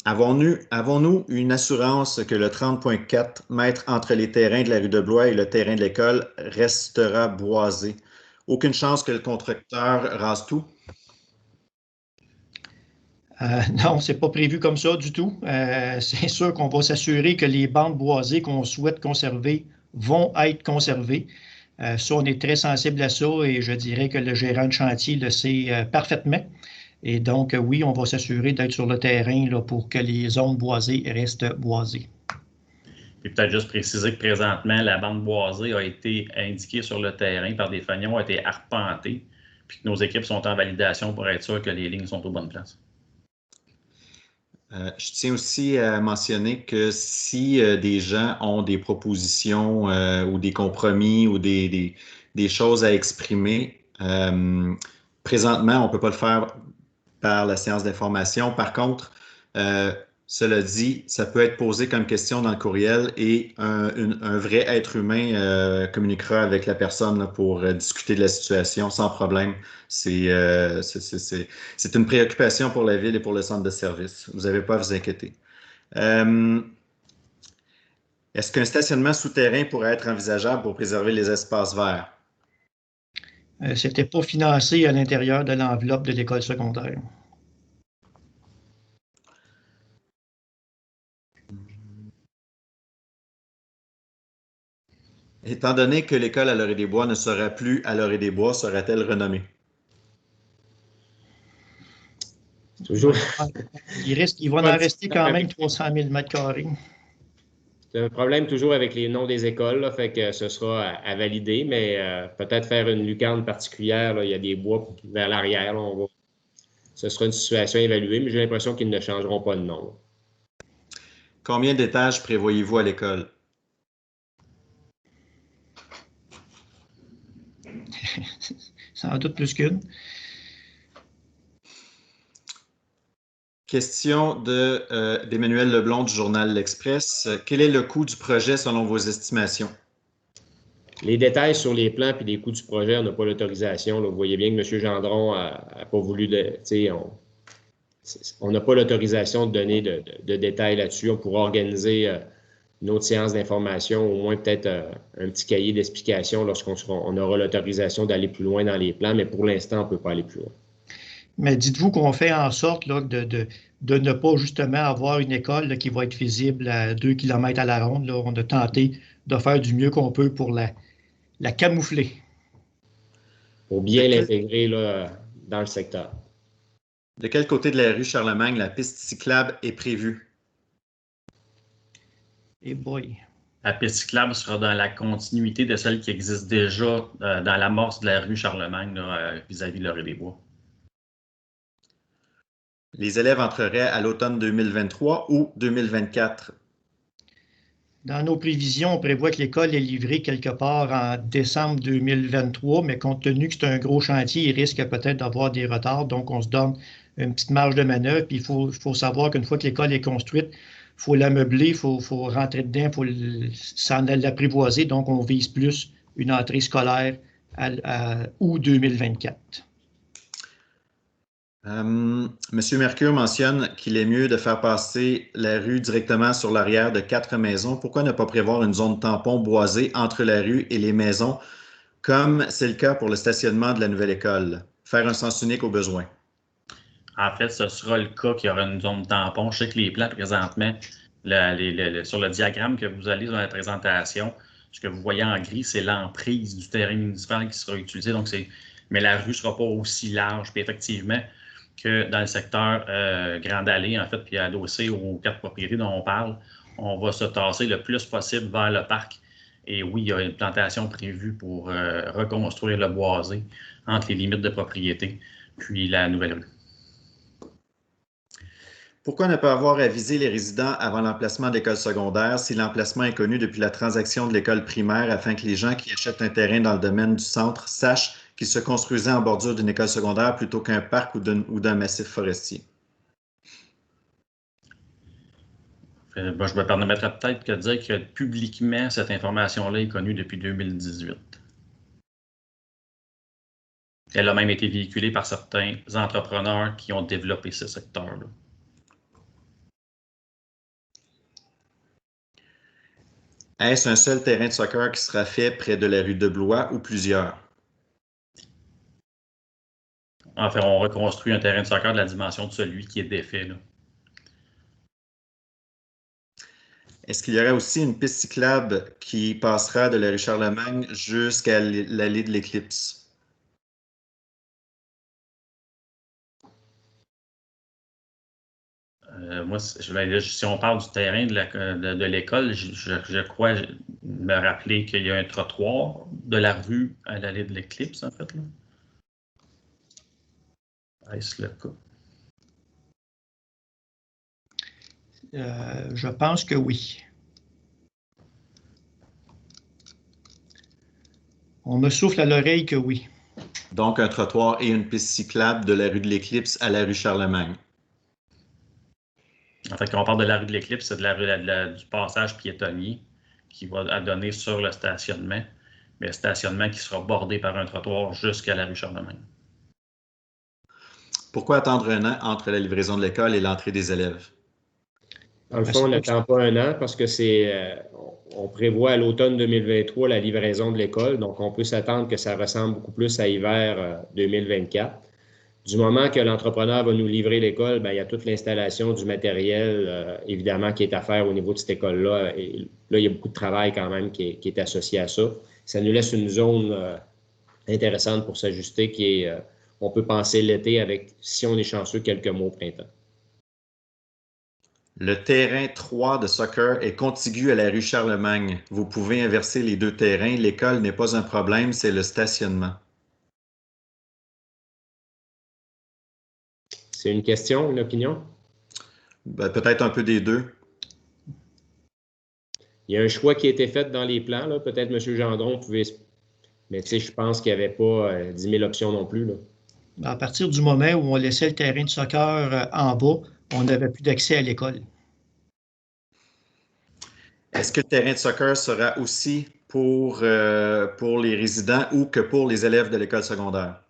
Avons-nous une assurance que le 30,4 mètres entre les terrains de la rue de Blois et le terrain de l'école restera boisé? Aucune chance que le constructeur rase tout? Non, ce n'est pas prévu comme ça du tout. C'est sûr qu'on va s'assurer que les bandes boisées qu'on souhaite conserver vont être conservées. Ça, on est très sensible à ça et je dirais que le gérant de chantier le sait parfaitement. Et donc, oui, on va s'assurer d'être sur le terrain là, pour que les zones boisées restent boisées. Puis peut-être juste préciser que présentement, la bande boisée a été indiquée sur le terrain par des fanions, a été arpentée, puis que nos équipes sont en validation pour être sûr que les lignes sont aux bonnes places. Je tiens aussi à mentionner que si des gens ont des propositions ou des compromis ou des choses à exprimer, présentement, on ne peut pas le faire par la séance d'information. Par contre, cela dit, ça peut être posé comme question dans le courriel et un vrai être humain communiquera avec la personne là, pour discuter de la situation sans problème. C'est une préoccupation pour la ville et pour le centre de service. Vous n'avez pas à vous inquiéter. Est-ce qu'un stationnement souterrain pourrait être envisageable pour préserver les espaces verts? Ce n'était pas financé à l'intérieur de l'enveloppe de l'école secondaire. Étant donné que l'école à Laurier-des-Bois ne sera plus à Laurier-des-Bois, sera-t-elle renommée? Toujours. Il va en rester quand même 300 000 m². C'est un problème toujours avec les noms des écoles, là, fait que ce sera à valider, mais peut-être faire une lucarne particulière. Là, il y a des bois vers l'arrière. Ce sera une situation évaluée, mais j'ai l'impression qu'ils ne changeront pas de nom. Là. Combien d'étages prévoyez-vous à l'école? Sans doute plus qu'une. Question d'Emmanuel Leblond du journal L'Express. Quel est le coût du projet selon vos estimations? Les détails sur les plans et les coûts du projet, on n'a pas l'autorisation. Vous voyez bien que M. Gendron n'a pas voulu on n'a pas l'autorisation de donner de détails là-dessus. On pourra organiser une autre séance d'information, au moins peut-être un petit cahier d'explication lorsqu'on aura l'autorisation d'aller plus loin dans les plans, mais pour l'instant, on ne peut pas aller plus loin. Mais dites-vous qu'on fait en sorte là, de ne pas justement avoir une école là, qui va être visible à 2 km à la ronde. Là. On a tenté de faire du mieux qu'on peut pour la camoufler. Pour bien l'intégrer dans le secteur. De quel côté de la rue Charlemagne la piste cyclable est prévue? Et boy. La piste cyclable sera dans la continuité de celle qui existe déjà dans l'amorce de la rue Charlemagne vis-à-vis de Laurier-des-Bois. Les élèves entreraient à l'automne 2023 ou 2024? Dans nos prévisions, on prévoit que l'école est livrée quelque part en décembre 2023, mais compte tenu que c'est un gros chantier, il risque peut-être d'avoir des retards. Donc, on se donne une petite marge de manœuvre. Puis, il faut savoir qu'une fois que l'école est construite, il faut l'ameubler, il faut rentrer dedans, il faut s'en l'apprivoiser. Donc, on vise plus une entrée scolaire à août 2024. Monsieur Mercure mentionne qu'il est mieux de faire passer la rue directement sur l'arrière de 4 maisons. Pourquoi ne pas prévoir une zone tampon boisée entre la rue et les maisons, comme c'est le cas pour le stationnement de la nouvelle école? Faire un sens unique au besoin. En fait, ce sera le cas qu'il y aura une zone tampon. Je sais que les plans présentement, sur le diagramme que vous allez dans la présentation, ce que vous voyez en gris, c'est l'emprise du terrain municipal qui sera utilisé. Donc, mais la rue ne sera pas aussi large. Puis effectivement, que dans le secteur Grande Allée, en fait, puis adossé aux 4 propriétés dont on parle, on va se tasser le plus possible vers le parc. Et oui, il y a une plantation prévue pour reconstruire le boisé entre les limites de propriété puis la nouvelle rue. Pourquoi ne pas avoir avisé les résidents avant l'emplacement de l'école secondaire si l'emplacement est connu depuis la transaction de l'école primaire afin que les gens qui achètent un terrain dans le domaine du centre sachent qu'il se construisait en bordure d'une école secondaire plutôt qu'un parc ou d'un massif forestier? Je me permettrais peut-être de dire que publiquement, cette information-là est connue depuis 2018. Elle a même été véhiculée par certains entrepreneurs qui ont développé ce secteur-là. Est-ce un seul terrain de soccer qui sera fait près de la rue de Blois ou plusieurs? En fait, on reconstruit un terrain de soccer de la dimension de celui qui est défait, là. Est-ce qu'il y aurait aussi une piste cyclable qui passera de la rue Charlemagne jusqu'à l'allée de l'Éclipse? Moi, si on parle du terrain de l'école, je crois me rappeler qu'il y a un trottoir de la rue à l'allée de l'Éclipse, en fait. Est-ce le cas? Je pense que oui. On me souffle à l'oreille que oui. Donc, un trottoir et une piste cyclable de la rue de l'Éclipse à la rue Charlemagne. En fait, quand on parle de la rue de l'Éclipse, c'est du passage piétonnier qui va donner sur le stationnement, mais le stationnement qui sera bordé par un trottoir jusqu'à la rue Charlemagne. Pourquoi attendre un an entre la livraison de l'école et l'entrée des élèves? Dans le fond, on n'attend pas un an parce que on prévoit à l'automne 2023 la livraison de l'école, donc on peut s'attendre que ça ressemble beaucoup plus à hiver 2024. Du moment que l'entrepreneur va nous livrer l'école, il y a toute l'installation du matériel, évidemment, qui est à faire au niveau de cette école-là. Et là, il y a beaucoup de travail quand même qui est associé à ça. Ça nous laisse une zone intéressante pour s'ajuster qui est, on peut penser l'été avec, si on est chanceux, quelques mois au printemps. Le terrain 3 de soccer est contigu à la rue Charlemagne. Vous pouvez inverser les deux terrains. L'école n'est pas un problème, c'est le stationnement. C'est une question, une opinion? Peut-être un peu des deux. Il y a un choix qui a été fait dans les plans. Peut-être M. Gendron pouvait... Mais je pense qu'il n'y avait pas 10 000 options non plus. Là. À partir du moment où on laissait le terrain de soccer en bas, on n'avait plus d'accès à l'école. Est-ce que le terrain de soccer sera aussi pour les résidents ou que pour les élèves de l'école secondaire?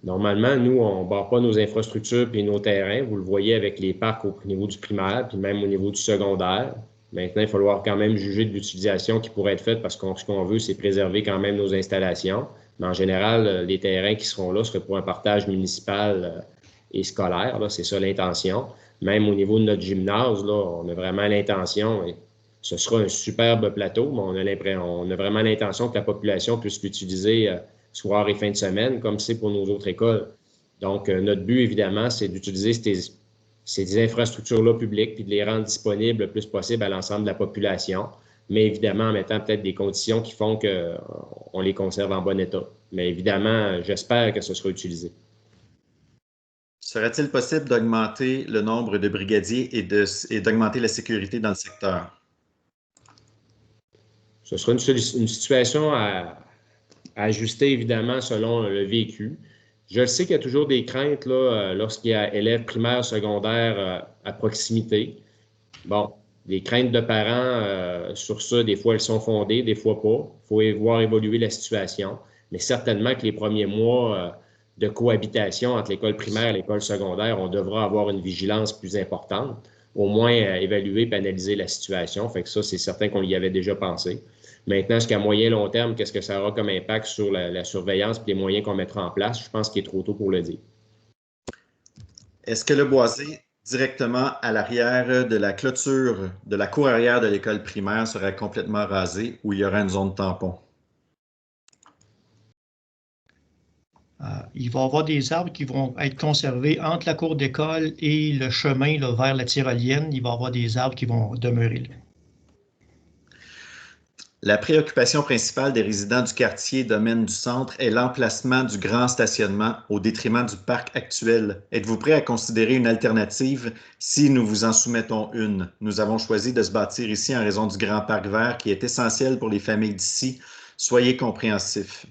Normalement, nous, on ne barre pas nos infrastructures et nos terrains. Vous le voyez avec les parcs au niveau du primaire, puis même au niveau du secondaire. Maintenant, il va falloir quand même juger de l'utilisation qui pourrait être faite parce que ce qu'on veut, c'est préserver quand même nos installations. Mais en général, les terrains qui seront là seraient pour un partage municipal et scolaire. C'est ça l'intention. Même au niveau de notre gymnase, là, on a vraiment l'intention, et ce sera un superbe plateau, mais on a vraiment l'intention que la population puisse l'utiliser soir et fin de semaine, comme c'est pour nos autres écoles. Donc, notre but, évidemment, c'est d'utiliser ces infrastructures-là publiques puis de les rendre disponibles le plus possible à l'ensemble de la population, mais évidemment en mettant peut-être des conditions qui font qu'on les conserve en bon état. Mais évidemment, j'espère que ce sera utilisé. Serait-il possible d'augmenter le nombre de brigadiers et d'augmenter la sécurité dans le secteur? Ce sera une situation à ajuster, évidemment, selon le vécu. Je sais qu'il y a toujours des craintes là, lorsqu'il y a élèves primaires, secondaires à proximité. Bon, des craintes de parents sur ça, des fois, elles sont fondées, des fois pas. Il faut voir évoluer la situation. Mais certainement que les premiers mois de cohabitation entre l'école primaire et l'école secondaire, on devra avoir une vigilance plus importante, au moins évaluer et analyser la situation. Fait que ça, c'est certain qu'on y avait déjà pensé. Maintenant, est-ce qu'à moyen et long terme, qu'est-ce que ça aura comme impact sur la surveillance et les moyens qu'on mettra en place? Je pense qu'il est trop tôt pour le dire. Est-ce que le boisé, directement à l'arrière de la clôture de la cour arrière de l'école primaire, sera complètement rasé ou il y aura une zone tampon? Il va y avoir des arbres qui vont être conservés entre la cour d'école et le chemin là, vers la tyrolienne. Il va y avoir des arbres qui vont demeurer là. La préoccupation principale des résidents du quartier Domaine du Centre est l'emplacement du grand stationnement au détriment du parc actuel. Êtes-vous prêt à considérer une alternative si nous vous en soumettons une? Nous avons choisi de se bâtir ici en raison du grand parc vert qui est essentiel pour les familles d'ici. Soyez compréhensifs.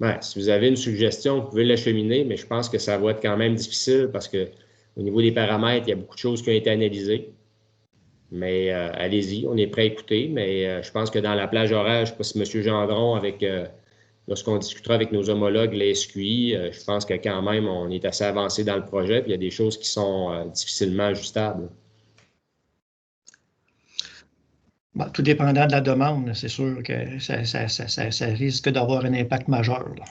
Bien, si vous avez une suggestion, vous pouvez l'acheminer, mais je pense que ça va être quand même difficile parce que au niveau des paramètres, il y a beaucoup de choses qui ont été analysées. Mais allez-y, on est prêt à écouter. Mais je pense que dans la plage horaire, je ne sais pas si M. Gendron, lorsqu'on discutera avec nos homologues, les SQI, je pense que quand même, on est assez avancé dans le projet. Puis il y a des choses qui sont difficilement ajustables. Bon, tout dépendant de la demande, c'est sûr que ça risque d'avoir un impact majeur, là.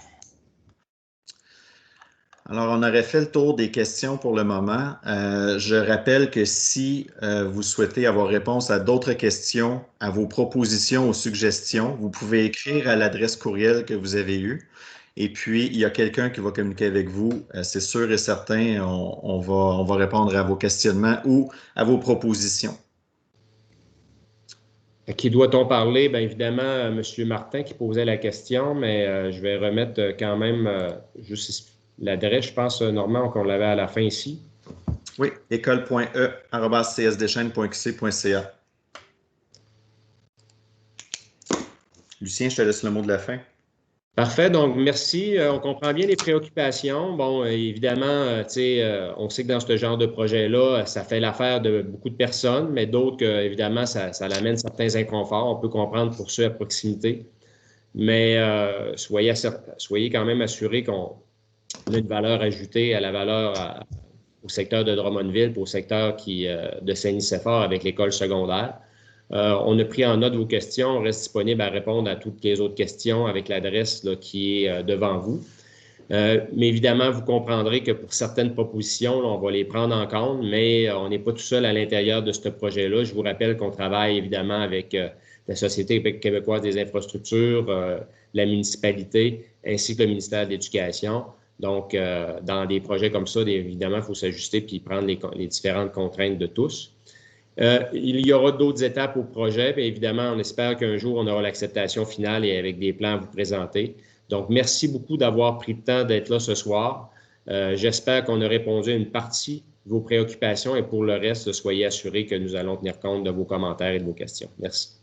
Alors, on aurait fait le tour des questions pour le moment. Je rappelle que si vous souhaitez avoir réponse à d'autres questions, à vos propositions ou suggestions, vous pouvez écrire à l'adresse courriel que vous avez eue. Et puis, il y a quelqu'un qui va communiquer avec vous. C'est sûr et certain, on va répondre à vos questionnements ou à vos propositions. À qui doit-on parler? Bien évidemment, M. Martin qui posait la question, mais je vais remettre quand même juste l'adresse, je pense, Normand, qu'on l'avait à la fin ici. Oui, école.e@csdchaine.qc.ca. Lucien, je te laisse le mot de la fin. Parfait, donc merci. On comprend bien les préoccupations. Bon, évidemment, on sait que dans ce genre de projet-là, ça fait l'affaire de beaucoup de personnes, mais d'autres, évidemment, ça amène certains inconforts. On peut comprendre pour ceux à proximité. Mais soyez quand même assurés qu'on a une valeur ajoutée à la valeur au secteur de Drummondville, au secteur de Saint-Nicéphore avec l'école secondaire. On a pris en note vos questions. On reste disponible à répondre à toutes les autres questions avec l'adresse qui est devant vous. Mais évidemment, vous comprendrez que pour certaines propositions, là, on va les prendre en compte, mais on n'est pas tout seul à l'intérieur de ce projet-là. Je vous rappelle qu'on travaille évidemment avec la Société québécoise des infrastructures, la municipalité, ainsi que le ministère de l'Éducation. Donc, dans des projets comme ça, évidemment, il faut s'ajuster puis prendre les différentes contraintes de tous. Il y aura d'autres étapes au projet. Bien évidemment, on espère qu'un jour, on aura l'acceptation finale et avec des plans à vous présenter. Donc, merci beaucoup d'avoir pris le temps d'être là ce soir. J'espère qu'on a répondu à une partie de vos préoccupations et pour le reste, soyez assurés que nous allons tenir compte de vos commentaires et de vos questions. Merci.